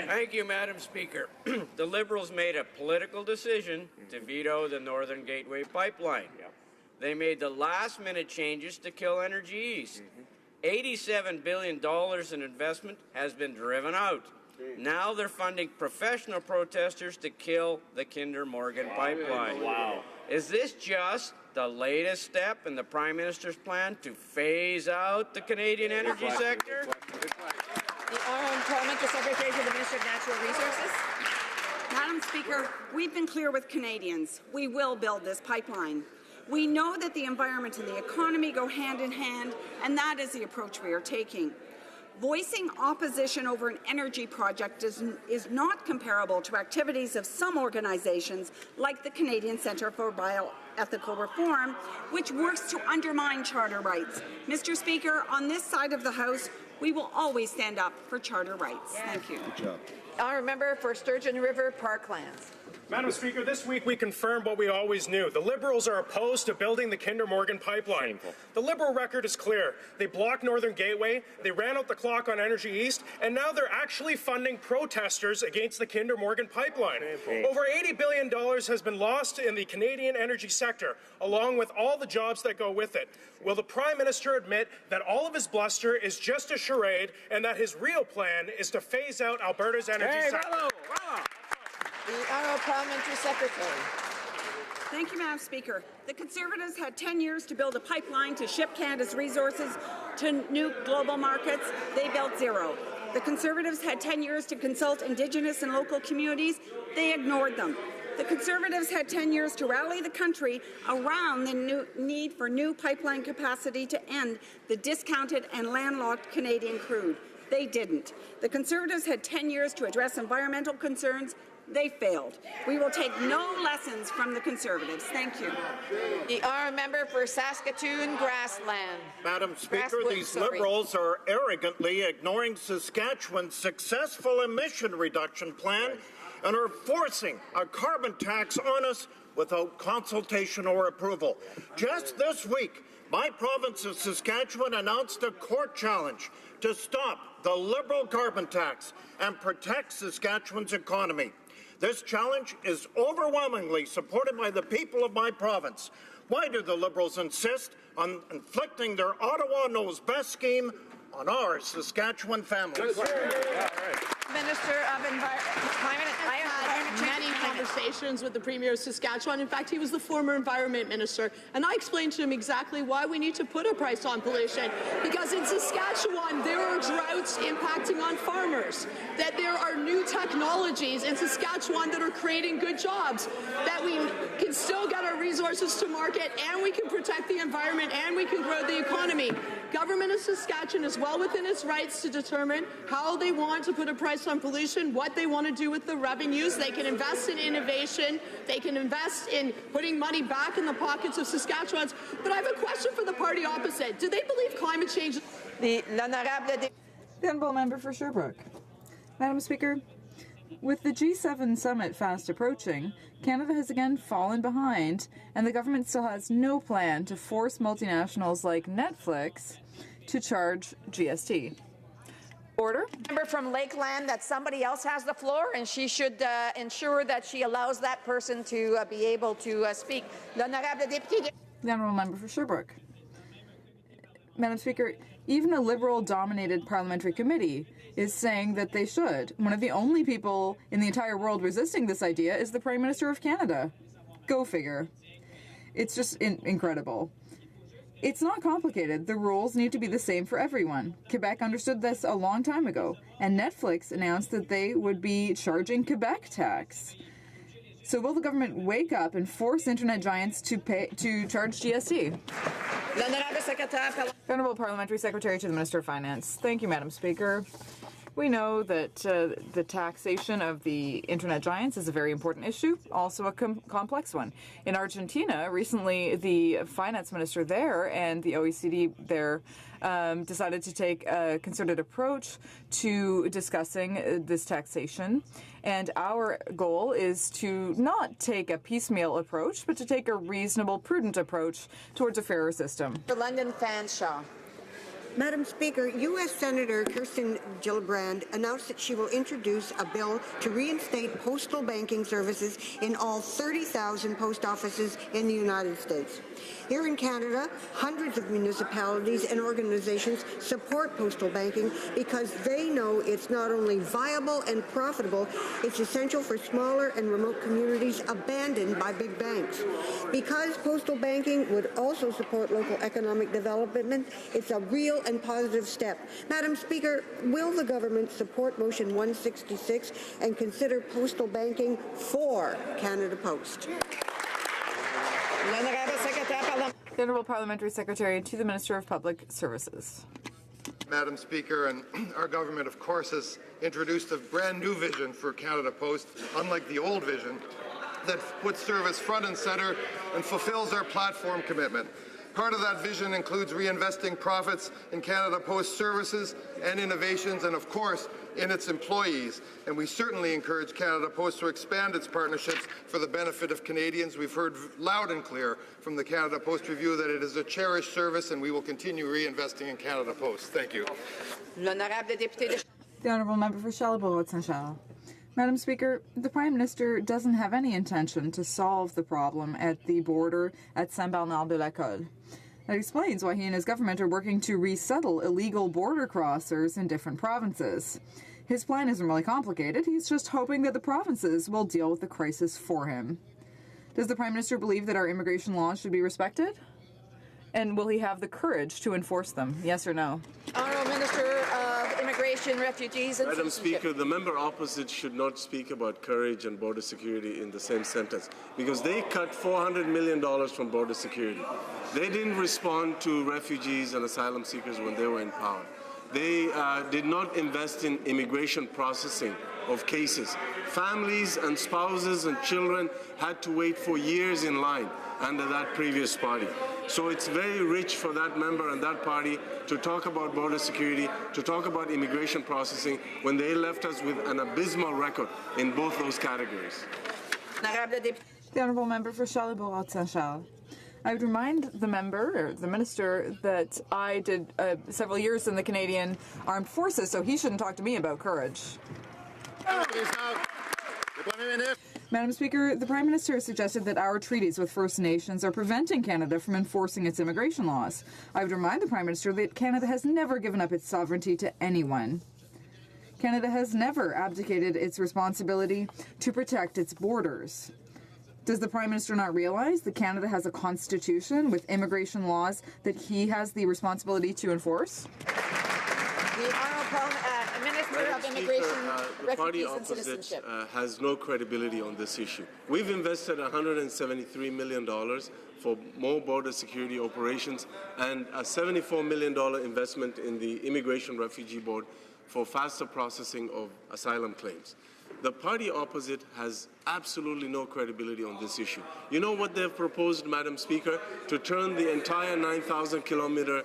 Thank you, Madam Speaker. The Liberals made a political decision to veto the Northern Gateway pipeline. They made the last-minute changes to kill Energy East. $87 billion in investment has been driven out. Now they're funding professional protesters to kill the Kinder Morgan pipeline. Wow. Is this just the latest step in the Prime Minister's plan to phase out the Canadian energy sector? The Honourable Parliamentary Secretary to the Minister of Natural Resources. Madam Speaker, we've been clear with Canadians. We will build this pipeline. We know that the environment and the economy go hand in hand, and that is the approach we are taking. Voicing opposition over an energy project is not comparable to activities of some organizations like the Canadian Centre for Bioethical Reform, which works to undermine charter rights. Mr. Speaker, on this side of the House, we will always stand up for charter rights. Thank you. Good job. Honourable Member for Sturgeon River Parklands. Madam Speaker, this week we confirmed what we always knew. The Liberals are opposed to building the Kinder Morgan pipeline. Shameful. The Liberal record is clear. They blocked Northern Gateway, they ran out the clock on Energy East, and now they're actually funding protesters against the Kinder Morgan pipeline. Shameful. Over $80 billion has been lost in the Canadian energy sector, along with all the jobs that go with it. Will the Prime Minister admit that all of his bluster is just a charade and that his real plan is to phase out Alberta's energy sector? Bravo, bravo. The Honourable Parliamentary Secretary. Thank you, Madam Speaker. The Conservatives had 10 years to build a pipeline to ship Canada's resources to new global markets. They built zero. The Conservatives had 10 years to consult Indigenous and local communities. They ignored them. The Conservatives had 10 years to rally the country around the need for new pipeline capacity to end the discounted and landlocked Canadian crude. They didn't. The Conservatives had 10 years to address environmental concerns. They failed. We will take no lessons from the Conservatives. Thank you. The honourable member for Saskatoon Grassland. Madam Speaker, Grasswood, these sorry. Liberals are arrogantly ignoring Saskatchewan's successful emission reduction plan and are forcing a carbon tax on us without consultation or approval. Just this week, my province of Saskatchewan announced a court challenge to stop the Liberal carbon tax and protect Saskatchewan's economy. This challenge is overwhelmingly supported by the people of my province. Why do the Liberals insist on inflicting their Ottawa knows best scheme on our Saskatchewan families? Minister of Climate and Many conversations with the Premier of Saskatchewan. In fact, he was the former Environment Minister. And I explained to him exactly why we need to put a price on pollution. Because in Saskatchewan, there are droughts impacting on farmers. That there are new technologies in Saskatchewan that are creating good jobs. That we can still get our resources to market, and we can protect the environment, and we can grow the economy. Government of Saskatchewan is well within its rights to determine how they want to put a price on pollution, what they want to do with the revenues. They can invest in innovation. They can invest in putting money back in the pockets of Saskatchewans. But I have a question for the party opposite. Do they believe climate change? The honourable member for Sherbrooke. Madam Speaker, with the G7 summit fast approaching, Canada has again fallen behind, and the government still has no plan to force multinationals like Netflix to charge GST. Order. Member from Lakeland that somebody else has the floor, and she should ensure that she allows that person to be able to speak. L'honorable député. The honourable member for Sherbrooke. Madam Speaker, even a Liberal-dominated parliamentary committee is saying that they should. One of the only people in the entire world resisting this idea is the Prime Minister of Canada. Go figure. It's just incredible. It's not complicated. The rules need to be the same for everyone. Quebec understood this a long time ago, and Netflix announced that they would be charging Quebec tax. So will the government wake up and force internet giants to charge GST? Honourable Parliamentary Secretary to the Minister of Finance. Thank you, Madam Speaker. We know that the taxation of the internet giants is a very important issue, also a complex one. In Argentina, recently the finance minister there and the OECD there decided to take a concerted approach to discussing this taxation. And our goal is to not take a piecemeal approach, but to take a reasonable, prudent approach towards a fairer system. For London Fanshawe. Madam Speaker, U.S. Senator Kirsten Gillibrand announced that she will introduce a bill to reinstate postal banking services in all 30,000 post offices in the United States. Here in Canada, hundreds of municipalities and organizations support postal banking because they know it's not only viable and profitable, it's essential for smaller and remote communities abandoned by big banks. Because postal banking would also support local economic development, it's a real and positive step. Madam Speaker, will the government support Motion 166 and consider postal banking for Canada Post? The Honourable Parliamentary Secretary to the Minister of Public Services. Madam Speaker, and our government, of course, has introduced a brand new vision for Canada Post, unlike the old vision, that puts service front and centre and fulfills our platform commitment. Part of that vision includes reinvesting profits in Canada Post services and innovations, and of course, in its employees. And we certainly encourage Canada Post to expand its partnerships for the benefit of Canadians. We've heard loud and clear from the Canada Post Review that it is a cherished service, and we will continue reinvesting in Canada Post. Thank you. The Honourable Member for Charlebourg-Saint-Charles. Madam Speaker, the Prime Minister doesn't have any intention to solve the problem at the border at Saint-Bernard-de-la-Colle. That explains why he and his government are working to resettle illegal border crossers in different provinces. His plan isn't really complicated. He's just hoping that the provinces will deal with the crisis for him. Does the Prime Minister believe that our immigration laws should be respected? And will he have the courage to enforce them? Yes or no? Honourable Minister of Immigration, Refugees and Madam Citizenship. Speaker, the member opposite should not speak about courage and border security in the same sentence, because they cut $400 million from border security. They didn't respond to refugees and asylum seekers when they were in power. They did not invest in immigration processing of cases. Families and spouses and children had to wait for years in line under that previous party. So it's very rich for that member and that party to talk about border security, to talk about immigration processing, when they left us with an abysmal record in both those categories. The Honourable Member for Charlebourg-Saint-Charles. I would remind the member, or the minister, that I did several years in the Canadian Armed Forces, so he shouldn't talk to me about courage. Madam Speaker, the Prime Minister has suggested that our treaties with First Nations are preventing Canada from enforcing its immigration laws. I would remind the Prime Minister that Canada has never given up its sovereignty to anyone. Canada has never abdicated its responsibility to protect its borders. Does the Prime Minister not realize that Canada has a constitution with immigration laws that he has the responsibility to enforce? The Honourable Minister of Immigration, the party Refugees and opposite Citizenship. has no credibility on this issue. We've invested $173 million for more border security operations and a $74 million investment in the Immigration Refugee Board for faster processing of asylum claims. The party opposite has absolutely no credibility on this issue. You know what they've proposed, Madam Speaker? To turn the entire 9,000-kilometer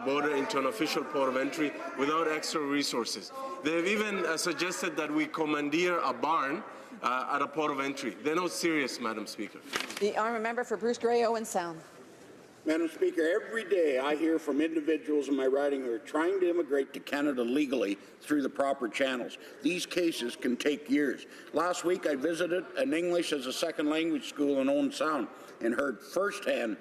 border into an official port of entry without extra resources. They've even suggested that we commandeer a barn at a port of entry. They're not serious, Madam Speaker. The Honourable Member for Bruce Grey, Owen Sound. Madam Speaker, every day I hear from individuals in my riding who are trying to immigrate to Canada legally through the proper channels. These cases can take years. Last week I visited an English as a second language school in Owen Sound and heard firsthand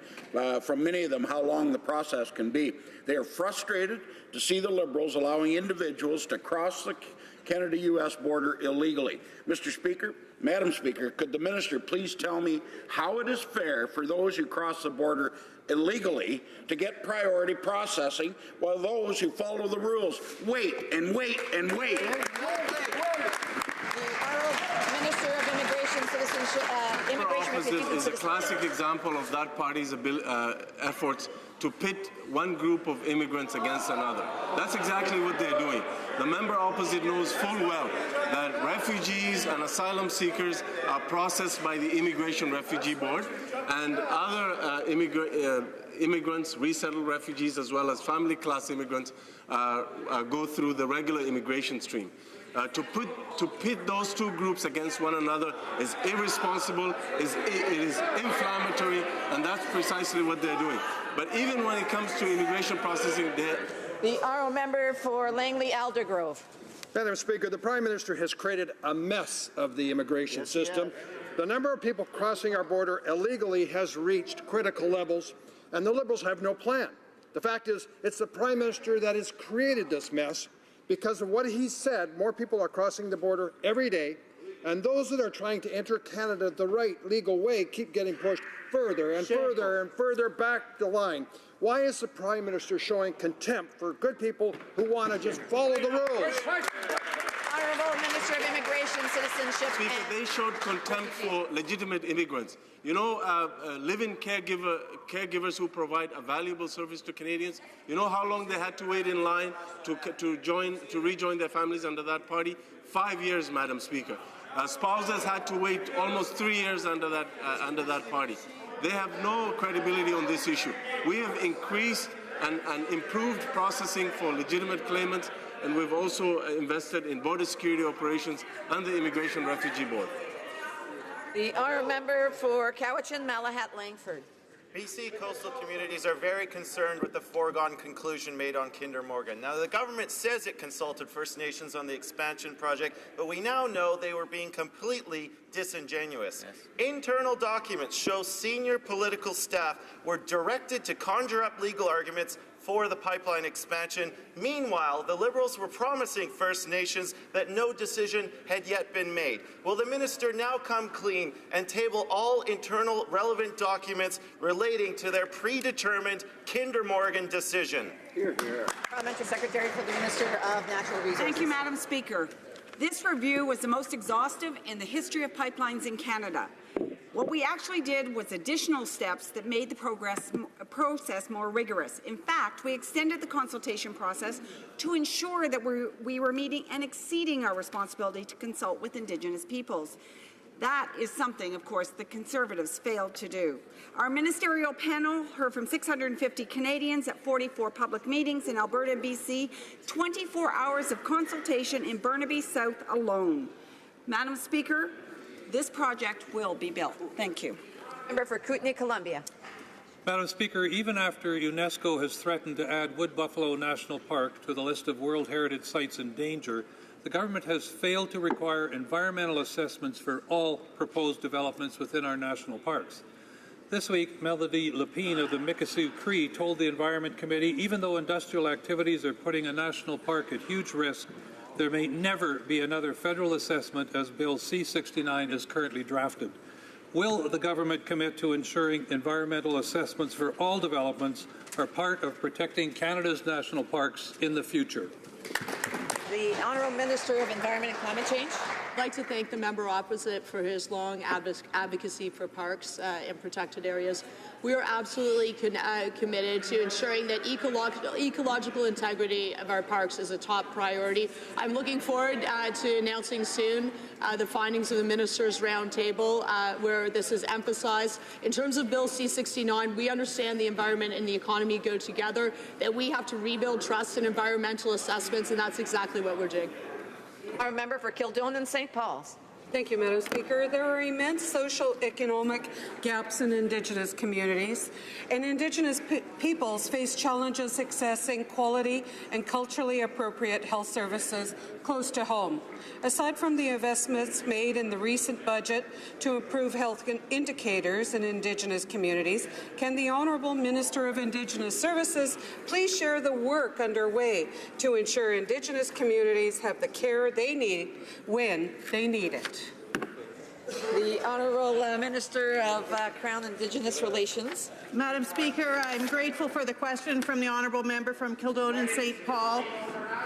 from many of them how long the process can be. They are frustrated to see the Liberals allowing individuals to cross the Canada-U.S. border illegally. Mr. Speaker, Madam Speaker, could the Minister please tell me how it is fair for those who cross the border illegally to get priority processing while those who follow the rules wait and wait and wait? The Honourable Minister of Immigration, Citizenship, Immigration, Refugees and is a classic example of that party's efforts to pit one group of immigrants against another. That's exactly what they're doing. The member opposite knows full well that refugees and asylum seekers are processed by the Immigration Refugee Board, and other immigrants, resettled refugees, as well as family class immigrants go through the regular immigration stream. To pit those two groups against one another is irresponsible, it is inflammatory, and that's precisely what they're doing. But even when it comes to immigration processing, the Honourable Member for Langley Aldergrove. Madam Speaker, the Prime Minister has created a mess of the immigration system. The number of people crossing our border illegally has reached critical levels, and the Liberals have no plan. The fact is, it's the Prime Minister that has created this mess. Because of what he said, more people are crossing the border every day, and those that are trying to enter Canada the right legal way keep getting pushed further and further and further back the line. Why is the Prime Minister showing contempt for good people who want to just follow the rules? Honourable Minister of Immigration, Citizenship. Speaker, they showed contempt for legitimate immigrants. You know, live-in caregivers who provide a valuable service to Canadians. You know how long they had to wait in line to rejoin their families under that party? 5 years, Madam Speaker. Spouses had to wait almost 3 years under that party. They have no credibility on this issue. We have increased and improved processing for legitimate claimants, and we've also invested in border security operations and the Immigration Refugee Board. The Honourable Member for Cowichan, Malahat, Langford. BC coastal communities are very concerned with the foregone conclusion made on Kinder Morgan. Now, the government says it consulted First Nations on the expansion project, but we now know they were being completely disingenuous. Yes. Internal documents show senior political staff were directed to conjure up legal arguments for the pipeline expansion. Meanwhile, the Liberals were promising First Nations that no decision had yet been made. Will the minister now come clean and table all internal relevant documents relating to their predetermined Kinder Morgan decision? Here, here. Parliamentary Secretary for the Minister of Natural Resources. Thank you, Madam Speaker. This review was the most exhaustive in the history of pipelines in Canada. What we actually did was additional steps that made the process more rigorous. In fact, we extended the consultation process to ensure that we were meeting and exceeding our responsibility to consult with Indigenous peoples. That is something, of course, the Conservatives failed to do. Our ministerial panel heard from 650 Canadians at 44 public meetings in Alberta and BC, 24 hours of consultation in Burnaby South alone. Madam Speaker, this project will be built. Thank you. Member for Kootenay, Columbia. Madam Speaker, even after UNESCO has threatened to add Wood Buffalo National Park to the list of World Heritage Sites in danger, the government has failed to require environmental assessments for all proposed developments within our national parks. This week, Melody Lepine of the Mikisew Cree told the Environment Committee, even though industrial activities are putting a national park at huge risk, there may never be another federal assessment as Bill C-69 is currently drafted. Will the government commit to ensuring environmental assessments for all developments are part of protecting Canada's national parks in the future? The Honourable Minister of Environment and Climate Change. I'd like to thank the member opposite for his long advocacy for parks and protected areas. We are absolutely committed to ensuring that ecological integrity of our parks is a top priority. I'm looking forward to announcing soon the findings of the Ministers' Roundtable where this is emphasized. In terms of Bill C-69, we understand the environment and the economy go together, that we have to rebuild trust in environmental assessments, and that's exactly what we're doing. Our member for Kildonan, St. Paul's. Thank you, Madam Speaker. There are immense social-economic gaps in Indigenous communities, and Indigenous peoples face challenges accessing quality and culturally appropriate health services close to home. Aside from the investments made in the recent budget to improve health indicators in Indigenous communities, can the Honourable Minister of Indigenous Services please share the work underway to ensure Indigenous communities have the care they need when they need it? The Honourable Minister of Crown Indigenous Relations. Madam Speaker, I'm grateful for the question from the Honourable Member from Kildonan St. Paul.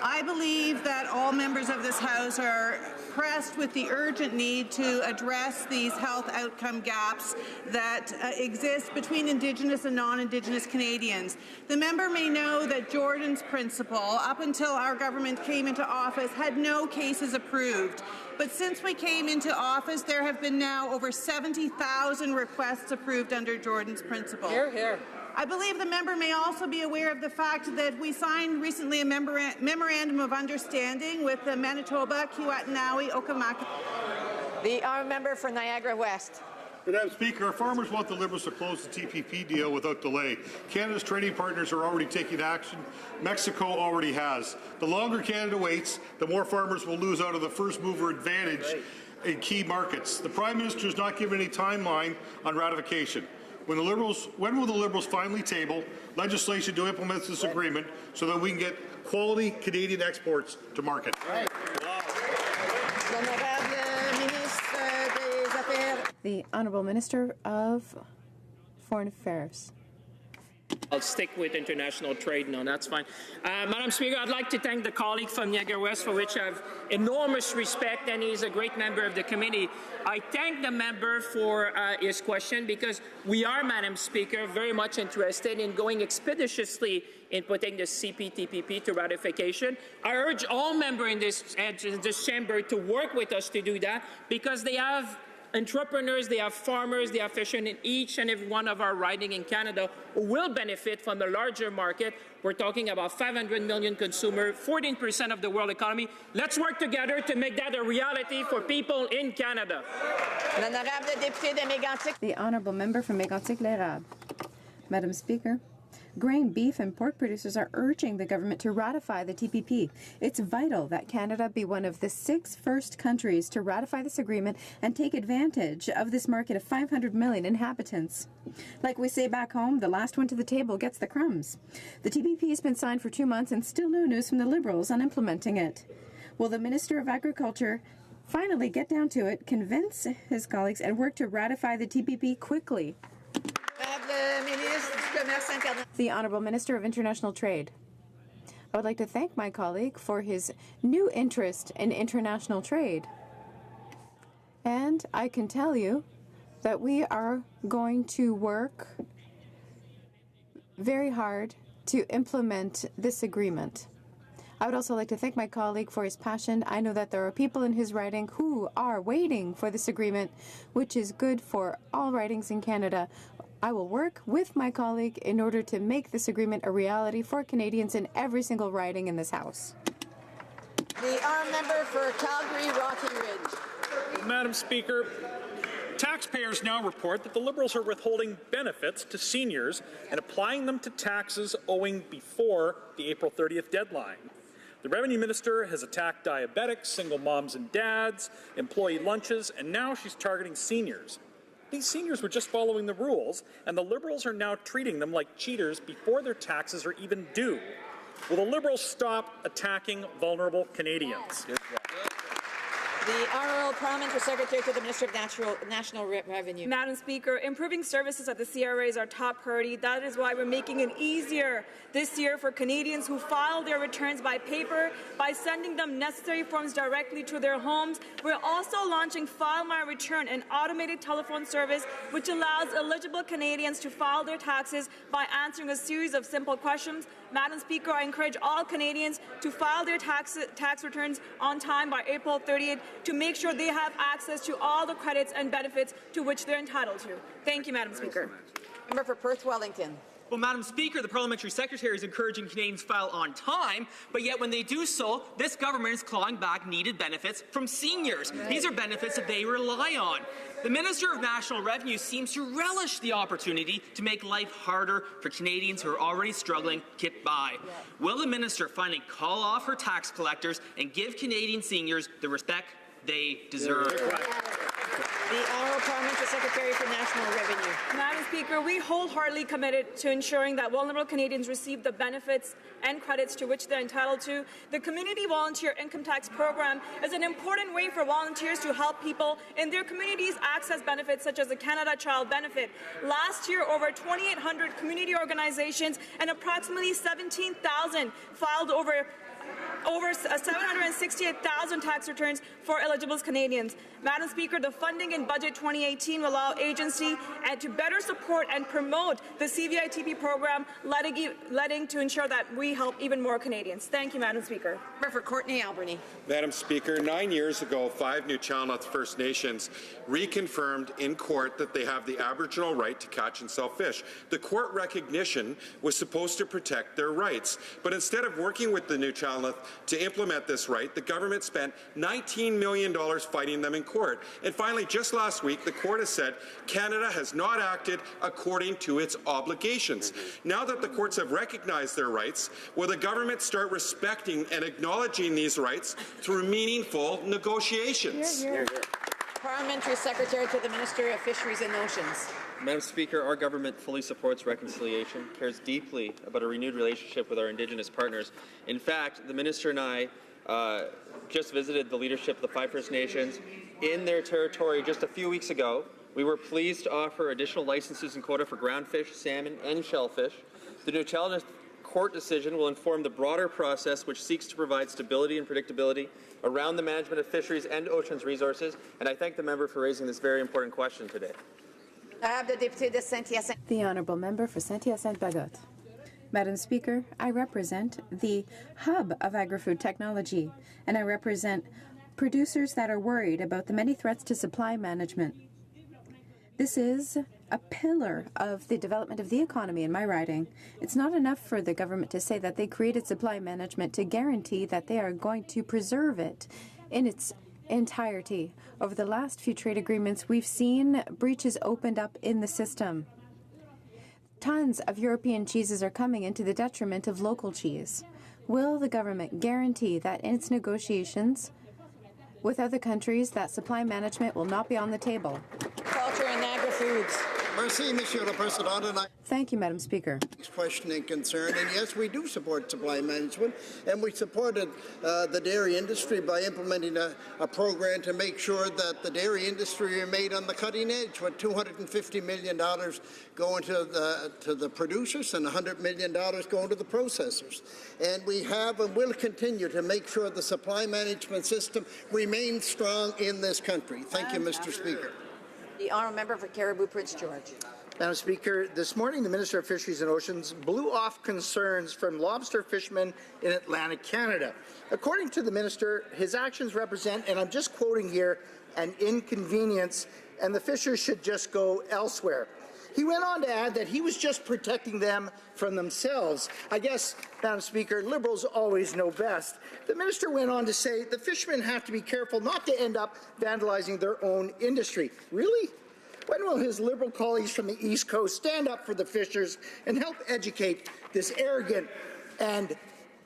I believe that all members of this House are pressed with the urgent need to address these health outcome gaps that exist between Indigenous and non-Indigenous Canadians. The member may know that Jordan's Principle, up until our government came into office, had no cases approved. But since we came into office, there have been now over 70,000 requests approved under Jordan's Principle. Hear, hear. I believe the member may also be aware of the fact that we signed recently a memorandum of understanding with the Manitoba, Kiwatanawi, Okamaka. The Honourable Member for Niagara West. Madam Speaker, our farmers want the Liberals to close the TPP deal without delay. Canada's trading partners are already taking action. Mexico already has. The longer Canada waits, the more farmers will lose out of the first mover advantage in key markets. The Prime Minister has not given any timeline on ratification. When will the Liberals finally table legislation to implement this agreement so that we can get quality Canadian exports to market? Right. The Honourable Minister of Foreign Affairs. I'll stick with international trade. No, that's fine. Madam Speaker, I'd like to thank the colleague from Niagara West, for which I have enormous respect, and he's a great member of the committee. I thank the member for his question, because we are, Madam Speaker, very much interested in going expeditiously in putting the CPTPP to ratification. I urge all members in this chamber to work with us to do that, because they have entrepreneurs, they have farmers, they have fishermen in each and every one of our riding in Canada who will benefit from a larger market. We're talking about 500 million consumers, 14% of the world economy. Let's work together to make that a reality for people in Canada. The Honourable Member from Mégantic-l'Érable. Madam Speaker, grain, beef and pork producers are urging the government to ratify the TPP. It's vital that Canada be one of the 6 first countries to ratify this agreement and take advantage of this market of 500 million inhabitants. Like we say back home, the last one to the table gets the crumbs. The TPP has been signed for 2 months and still no news from the Liberals on implementing it. Will the Minister of Agriculture finally get down to it, convince his colleagues and work to ratify the TPP quickly? The Honourable Minister of International Trade. I would like to thank my colleague for his new interest in international trade. And I can tell you that we are going to work very hard to implement this agreement. I would also like to thank my colleague for his passion. I know that there are people in his riding who are waiting for this agreement, which is good for all ridings in Canada. I will work with my colleague in order to make this agreement a reality for Canadians in every single riding in this House. The honourable member for Calgary Rocky Ridge. Madam Speaker, taxpayers now report that the Liberals are withholding benefits to seniors and applying them to taxes owing before the April 30th deadline. The Revenue Minister has attacked diabetics, single moms and dads, employee lunches, and now she's targeting seniors. These seniors were just following the rules, and the Liberals are now treating them like cheaters before their taxes are even due. Will the Liberals stop attacking vulnerable Canadians? The Honourable Parliamentary Secretary to the Minister of National Revenue. Madam Speaker, improving services at the CRA is our top priority. That is why we're making it easier this year for Canadians who file their returns by paper by sending them necessary forms directly to their homes. We're also launching File My Return, an automated telephone service which allows eligible Canadians to file their taxes by answering a series of simple questions. Madam Speaker, I encourage all Canadians to file their tax returns on time by April 30th to make sure they have access to all the credits and benefits to which they're entitled to. Thank you, Madam Speaker. Member for Perth Wellington. Well, Madam Speaker, the Parliamentary Secretary is encouraging Canadians to file on time, but yet when they do so, this government is clawing back needed benefits from seniors. These are benefits that they rely on. The Minister of National Revenue seems to relish the opportunity to make life harder for Canadians who are already struggling to get by. Will the Minister finally call off her tax collectors and give Canadian seniors the respect they deserve? The Honourable Parliamentary Secretary for National Revenue. Madam Speaker, we wholeheartedly committed to ensuring that vulnerable Canadians receive the benefits and credits to which they're entitled to. The Community Volunteer Income Tax Program is an important way for volunteers to help people in their communities access benefits such as the Canada Child Benefit. Last year, over 2,800 community organizations and approximately 17,000 filed over 768,000 tax returns for eligible Canadians. Madam Speaker, the funding in Budget 2018 will allow agency to better support and promote the CVITP program, letting to ensure that we help even more Canadians. Thank you, Madam Speaker. For Courtney Alberni. Madam Speaker, 9 years ago, 5 Nuu-Chah-Nulth First Nations reconfirmed in court that they have the Aboriginal right to catch and sell fish. The court recognition was supposed to protect their rights, but instead of working with the Nuu-Chah-Nulth to implement this right, the government spent $19 million fighting them in court. And finally, just last week, the court has said Canada has not acted according to its obligations. Now that the courts have recognized their rights, will the government start respecting and acknowledging these rights through meaningful negotiations? Parliamentary Secretary to the Minister of Fisheries and Oceans. Madam Speaker, our government fully supports reconciliation, cares deeply about a renewed relationship with our Indigenous partners. In fact, the Minister and I just visited the leadership of the 5 First Nations in their territory just a few weeks ago. We were pleased to offer additional licenses and quota for ground fish, salmon, and shellfish. The Nuu-Chah-Nulth court decision will inform the broader process which seeks to provide stability and predictability around the management of fisheries and oceans resources, and I thank the member for raising this very important question today. The Honourable Member for Saint-Hyacinthe-Bagotte. Madam Speaker, I represent the hub of agri-food technology, and I represent producers that are worried about the many threats to supply management. This is a pillar of the development of the economy in my riding. It's not enough for the government to say that they created supply management to guarantee that they are going to preserve it in its entirety. Over the last few trade agreements, we've seen breaches opened up in the system. Tons of European cheeses are coming into the detriment of local cheese. Will the government guarantee that in its negotiations with other countries that supply management will not be on the table? Culture and agri-foods. Merci, Monsieur le Président. Thank you, Madam Speaker. Question and concern, and yes, we do support supply management, and we supported the dairy industry by implementing a program to make sure that the dairy industry remained on the cutting edge, with $250 million going to the producers and $100 million going to the processors. And we have and will continue to make sure the supply management system remains strong in this country. Thank you, Mr. Speaker. The Honourable Member for Caribou Prince George. Madam Speaker, this morning the Minister of Fisheries and Oceans blew off concerns from lobster fishermen in Atlantic Canada. According to the Minister, his actions represent, and I'm just quoting here, an inconvenience, and the fishers should just go elsewhere. He went on to add that he was just protecting them from themselves. I guess, Madam Speaker, Liberals always know best. The Minister went on to say the fishermen have to be careful not to end up vandalizing their own industry. Really? When will his Liberal colleagues from the East Coast stand up for the fishers and help educate this arrogant and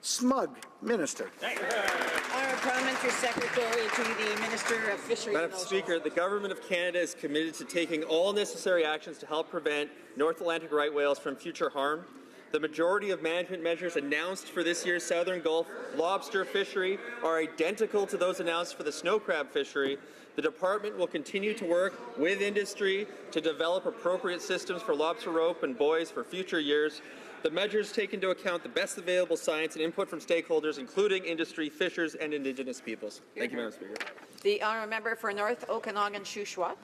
smug minister? Honourable Parliamentary Secretary to the Minister of Fisheries. Madam Speaker, the Government of Canada is committed to taking all necessary actions to help prevent North Atlantic right whales from future harm. The majority of management measures announced for this year's Southern Gulf lobster fishery are identical to those announced for the snow crab fishery. The Department will continue to work with industry to develop appropriate systems for lobster rope and buoys for future years. The measures take into account the best available science and input from stakeholders, including industry, fishers, and Indigenous peoples. Thank you, Madam Speaker. The honourable member for North Okanagan-Shuswap.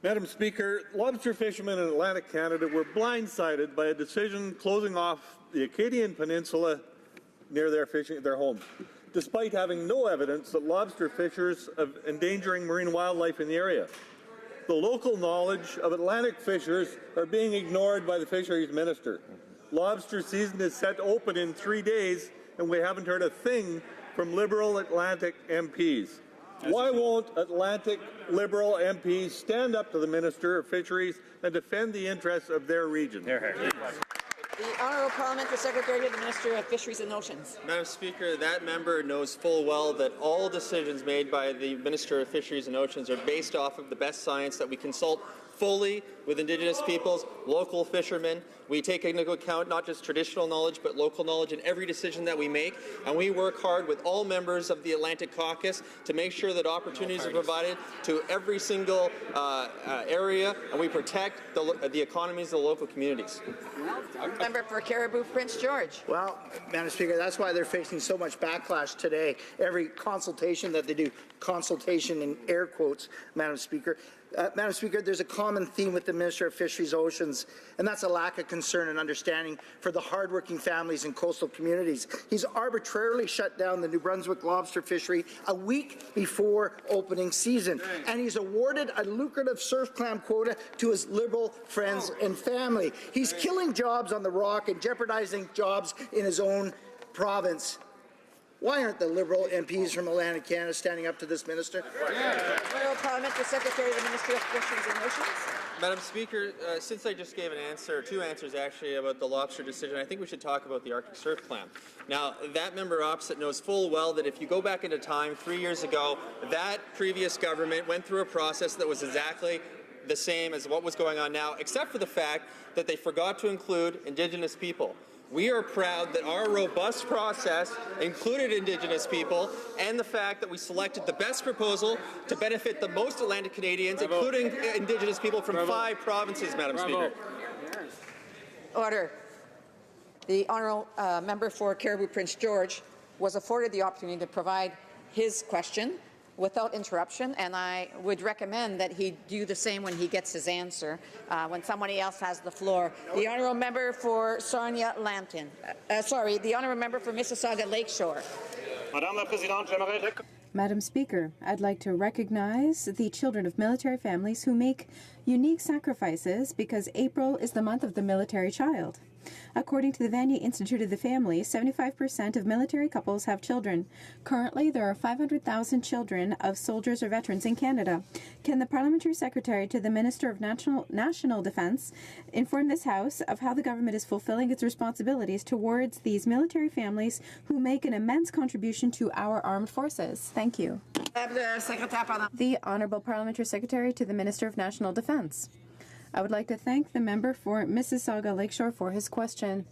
Madam Speaker, lobster fishermen in Atlantic Canada were blindsided by a decision closing off the Acadian Peninsula near their home, despite having no evidence that lobster fishers are endangering marine wildlife in the area. The local knowledge of Atlantic fishers are being ignored by the Fisheries Minister. Lobster season is set to open in 3 days, and we haven't heard a thing from Liberal Atlantic MPs. Why won't Atlantic Liberal MPs stand up to the Minister of Fisheries and defend the interests of their region? The Honourable Parliamentary Secretary to the Minister of Fisheries and Oceans. Madam Speaker, that member knows full well that all decisions made by the Minister of Fisheries and Oceans are based off of the best science, that we consult fully with Indigenous peoples, local fishermen. We take into account not just traditional knowledge, but local knowledge in every decision that we make. And we work hard with all members of the Atlantic Caucus to make sure that opportunities are provided to every single area, and we protect the economies of the local communities. Member for Caribou Prince George. Well, Madam Speaker, that's why they're facing so much backlash today. Every consultation that they do, consultation in air quotes, Madam Speaker. Madam Speaker, there's a common theme with the Minister of Fisheries Oceans, and that's a lack of concern and understanding for the hardworking families in coastal communities. He's arbitrarily shut down the New Brunswick lobster fishery a week before opening season, and he's awarded a lucrative surf clam quota to his Liberal friends and family. He's killing jobs on the Rock and jeopardizing jobs in his own province. Why aren't the Liberal MPs from Atlantic Canada standing up to this minister? Honourable Parliamentary Secretary to the Ministry of Fisheries and Oceans. Madam Speaker, since I just gave an answer, two answers actually, about the lobster decision, I think we should talk about the Arctic surf clam. Now, that member opposite knows full well that if you go back into time 3 years ago, that previous government went through a process that was exactly the same as what was going on now, except for the fact that they forgot to include Indigenous people. We are proud that our robust process included Indigenous people, and the fact that we selected the best proposal to benefit the most Atlantic Canadians, including Indigenous people from 5 provinces, Madam Speaker. Order. The honourable member for Caribou Prince George was afforded the opportunity to provide his question without interruption, and I would recommend that he do the same when he gets his answer, when somebody else has the floor. The honourable member for Sarnia Lambton. The honourable member for Mississauga Lakeshore. Madam Speaker, I'd like to recognize the children of military families who make unique sacrifices because April is the month of the military child. According to the Vanier Institute of the Family, 75% of military couples have children. Currently, there are 500,000 children of soldiers or veterans in Canada. Can the Parliamentary Secretary to the Minister of National Defence inform this House of how the government is fulfilling its responsibilities towards these military families who make an immense contribution to our armed forces? Thank you. The Honourable Parliamentary Secretary to the Minister of National Defence. I would like to thank the member for Mississauga Lakeshore for his question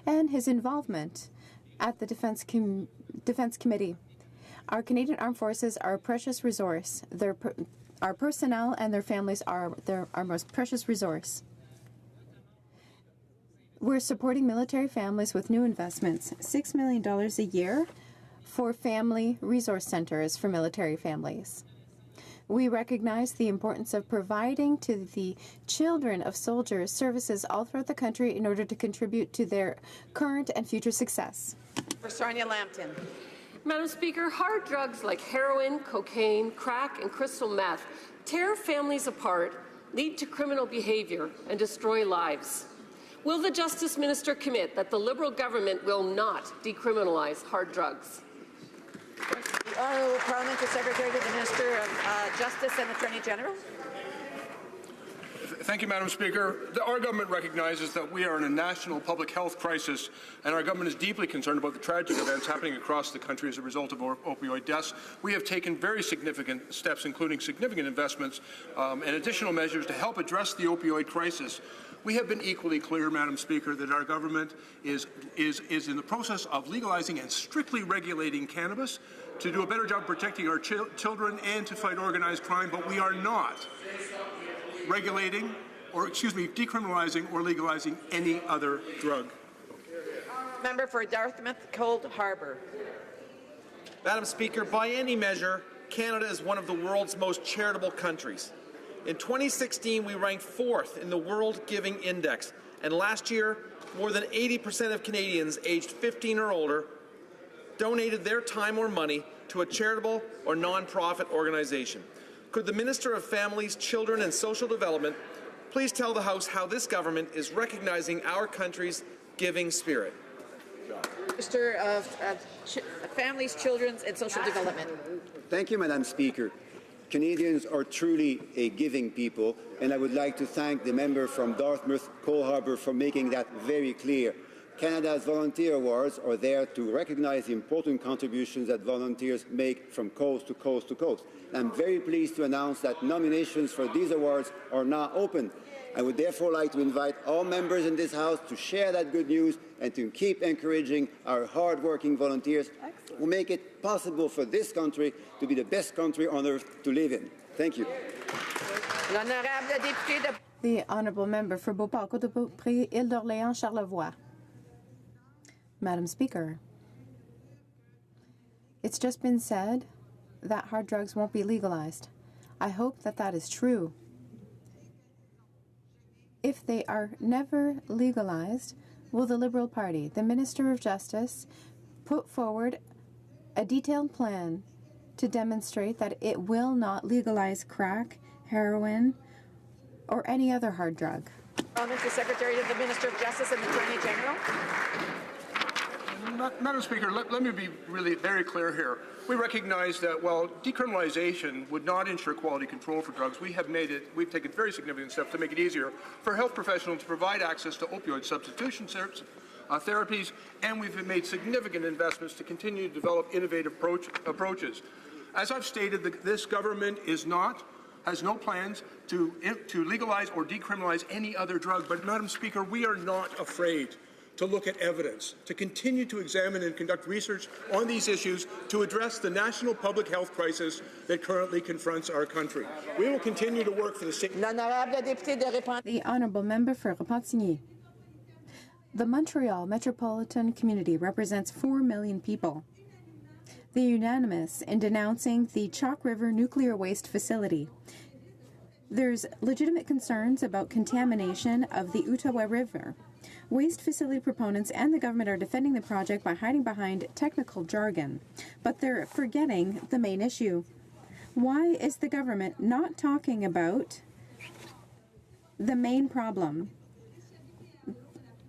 and his involvement at the Defence Committee. Our Canadian Armed Forces are a precious resource. Our personnel and their families are our most precious resource. We're supporting military families with new investments, $6 million a year for family resource centers for military families. We recognize the importance of providing to the children of soldiers services all throughout the country in order to contribute to their current and future success. For Sonia Lambton. Madam Speaker, hard drugs like heroin, cocaine, crack, and crystal meth tear families apart, lead to criminal behavior, and destroy lives. Will the Justice Minister commit that the Liberal government will not decriminalize hard drugs? The Honourable Parliamentary Secretary to the Minister of Justice and Attorney General. Thank you, Madam Speaker. Our government recognizes that we are in a national public health crisis, and our government is deeply concerned about the tragic events happening across the country as a result of opioid deaths. We have taken very significant steps, including significant investments and additional measures to help address the opioid crisis. We have been equally clear, Madam Speaker, that our government is in the process of legalizing and strictly regulating cannabis to do a better job protecting our children and to fight organized crime, but we are not regulating decriminalizing or legalizing any other drug. Member for Dartmouth Cold Harbour. Madam Speaker, by any measure, Canada is one of the world's most charitable countries. In 2016, we ranked 4th in the World Giving Index, and last year, more than 80% of Canadians aged 15 or older donated their time or money to a charitable or non-profit organization. Could the Minister of Families, Children and Social Development please tell the House how this government is recognizing our country's giving spirit? Minister of Families, Children and Social Development. Thank you, Madam Speaker. Canadians are truly a giving people, and I would like to thank the member from Dartmouth Coal Harbour for making that very clear. Canada's Volunteer Awards are there to recognize the important contributions that volunteers make from coast to coast to coast. I'm very pleased to announce that nominations for these awards are now open. I would therefore like to invite all members in this House to share that good news and to keep encouraging our hard-working volunteers who make it possible for this country to be the best country on earth to live in. Thank you. The Honourable Member for Beauport-Côte-de-Beaupré, Île d'Orléans, Charlevoix. Madam Speaker, it's just been said that hard drugs won't be legalized. I hope that that is true. If they are never legalized, will the Liberal Party, the Minister of Justice, put forward a detailed plan to demonstrate that it will not legalize crack, heroin, or any other hard drug? Parliamentary Secretary to the Minister of Justice and Attorney General. Madam Speaker, let me be really very clear here. We recognize that while decriminalization would not ensure quality control for drugs, we've taken very significant steps to make it easier for health professionals to provide access to opioid substitution therapies, and we've made significant investments to continue to develop innovative approaches. As I've stated, this government has no plans to legalize or decriminalize any other drug, but Madam Speaker, we are not afraid to look at evidence, to continue to examine and conduct research on these issues to address the national public health crisis that currently confronts our country. We will continue to work for the sake. The Honourable Member for Repentigny. The Montreal metropolitan community represents 4 million people. They're unanimous in denouncing the Chalk River nuclear waste facility. There's legitimate concerns about contamination of the Outaouais River. Waste facility proponents and the government are defending the project by hiding behind technical jargon, but they're forgetting the main issue. Why is the government not talking about the main problem?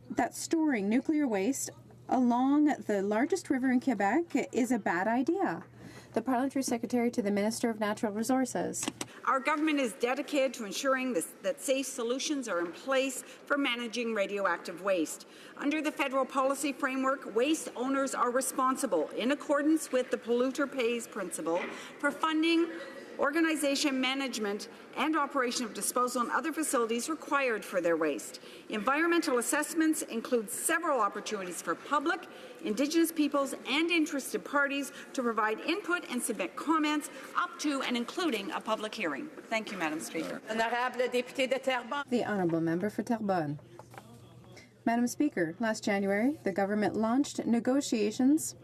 That storing nuclear waste along the largest river in Quebec is a bad idea. The Parliamentary Secretary to the Minister of Natural Resources. Our government is dedicated to ensuring that safe solutions are in place for managing radioactive waste. Under the federal policy framework, waste owners are responsible, in accordance with the polluter pays principle, for funding, organization, management, and operation of disposal and other facilities required for their waste. Environmental assessments include several opportunities for public, Indigenous peoples, and interested parties to provide input and submit comments up to and including a public hearing. Thank you, Madam Speaker. The Honourable Member for Terrebonne. Madam Speaker, last January, the government launched negotiations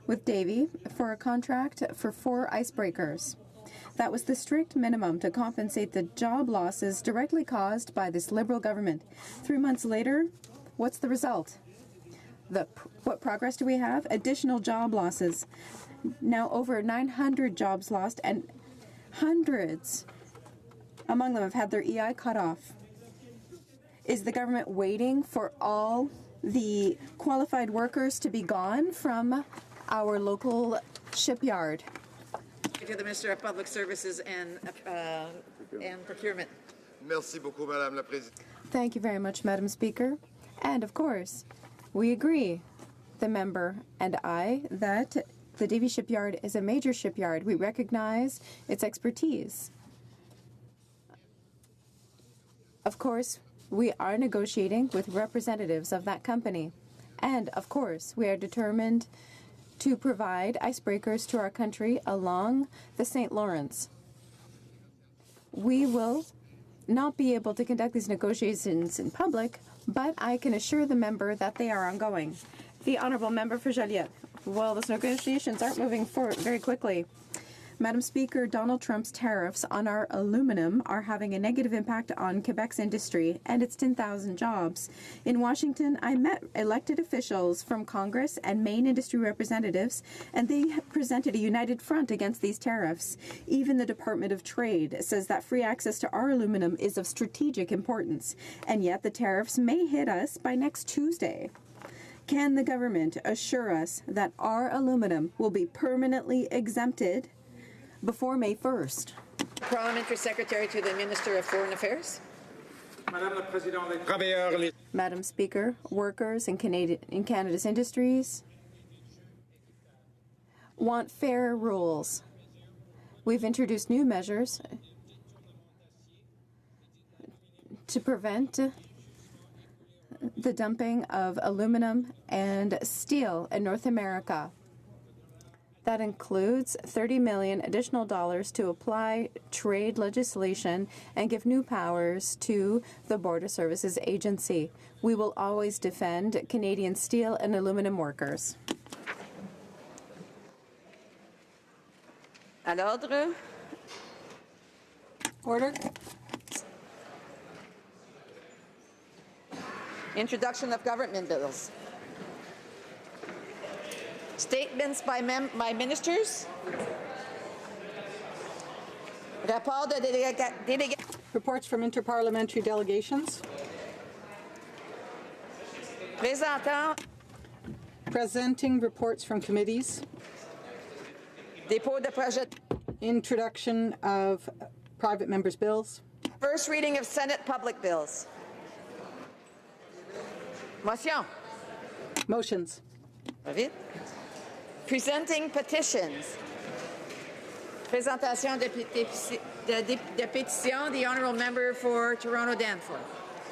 with Davy for a contract for 4 icebreakers. That was the strict minimum to compensate the job losses directly caused by this Liberal government. 3 months later, what's the result? What progress do we have? Additional job losses. Now over 900 jobs lost, and hundreds among them have had their EI cut off. Is the government waiting for all the qualified workers to be gone from our local shipyard? To the Minister of Public Services and Procurement. Merci beaucoup, Madame la Présidente. Thank you very much, Madam Speaker. And of course, we agree, the member and I, that the Davie Shipyard is a major shipyard. We recognize its expertise. Of course, we are negotiating with representatives of that company. And of course, we are determined to provide icebreakers to our country along the St. Lawrence. We will not be able to conduct these negotiations in public, but I can assure the member that they are ongoing. The Honourable Member for Joliette. Well, those negotiations aren't moving forward very quickly. Madam Speaker, Donald Trump's tariffs on our aluminum are having a negative impact on Quebec's industry and its 10,000 jobs. In Washington, I met elected officials from Congress and main industry representatives, and they presented a united front against these tariffs. Even the Department of Trade says that free access to our aluminum is of strategic importance, and yet the tariffs may hit us by next Tuesday. Can the government assure us that our aluminum will be permanently exempted before May 1st? Parliamentary Secretary to the Minister of Foreign Affairs. Madam Speaker, workers in Canada's industries want fair rules. We've introduced new measures to prevent the dumping of aluminum and steel in North America. That includes $30 million additional dollars to apply trade legislation and give new powers to the Border Services Agency. We will always defend Canadian steel and aluminum workers. À l'ordre. Order. Introduction of government bills. Statements by ministers. Rapport de délégation. Reports from interparliamentary delegations. Presenting reports from committees. Dépôt de projet. Introduction of private members' bills. First reading of Senate public bills. Motion. Motions. Vite. Presenting petitions. Présentation de pétition, the Honourable Member for Toronto Danforth.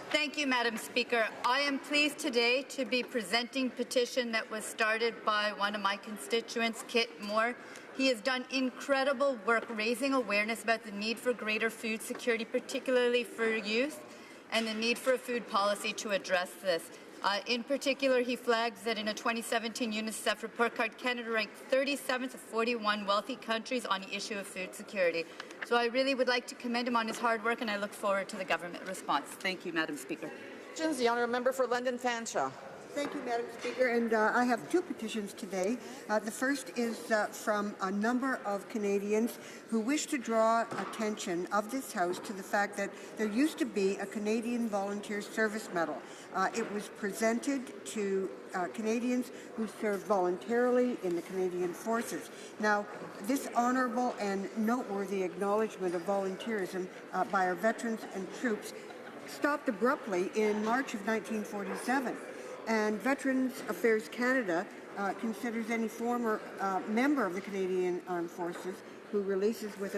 Thank you, Madam Speaker. I am pleased today to be presenting a petition that was started by one of my constituents, Kit Moore. He has done incredible work raising awareness about the need for greater food security, particularly for youth, and the need for a food policy to address this. In particular, he flags that in a 2017 UNICEF report card, Canada ranked 37th of 41 wealthy countries on the issue of food security. So I really would like to commend him on his hard work, and I look forward to the government response. Thank you, Madam Speaker. The Honourable Member for London Fanshawe. Thank you, Madam Speaker, and I have two petitions today. The first is from a number of Canadians who wish to draw attention of this House to the fact that there used to be a Canadian Volunteer Service Medal. It was presented to Canadians who served voluntarily in the Canadian Forces. Now, this honourable and noteworthy acknowledgement of volunteerism by our veterans and troops stopped abruptly in March of 1947. And Veterans Affairs Canada considers any former member of the Canadian Armed Forces who releases with an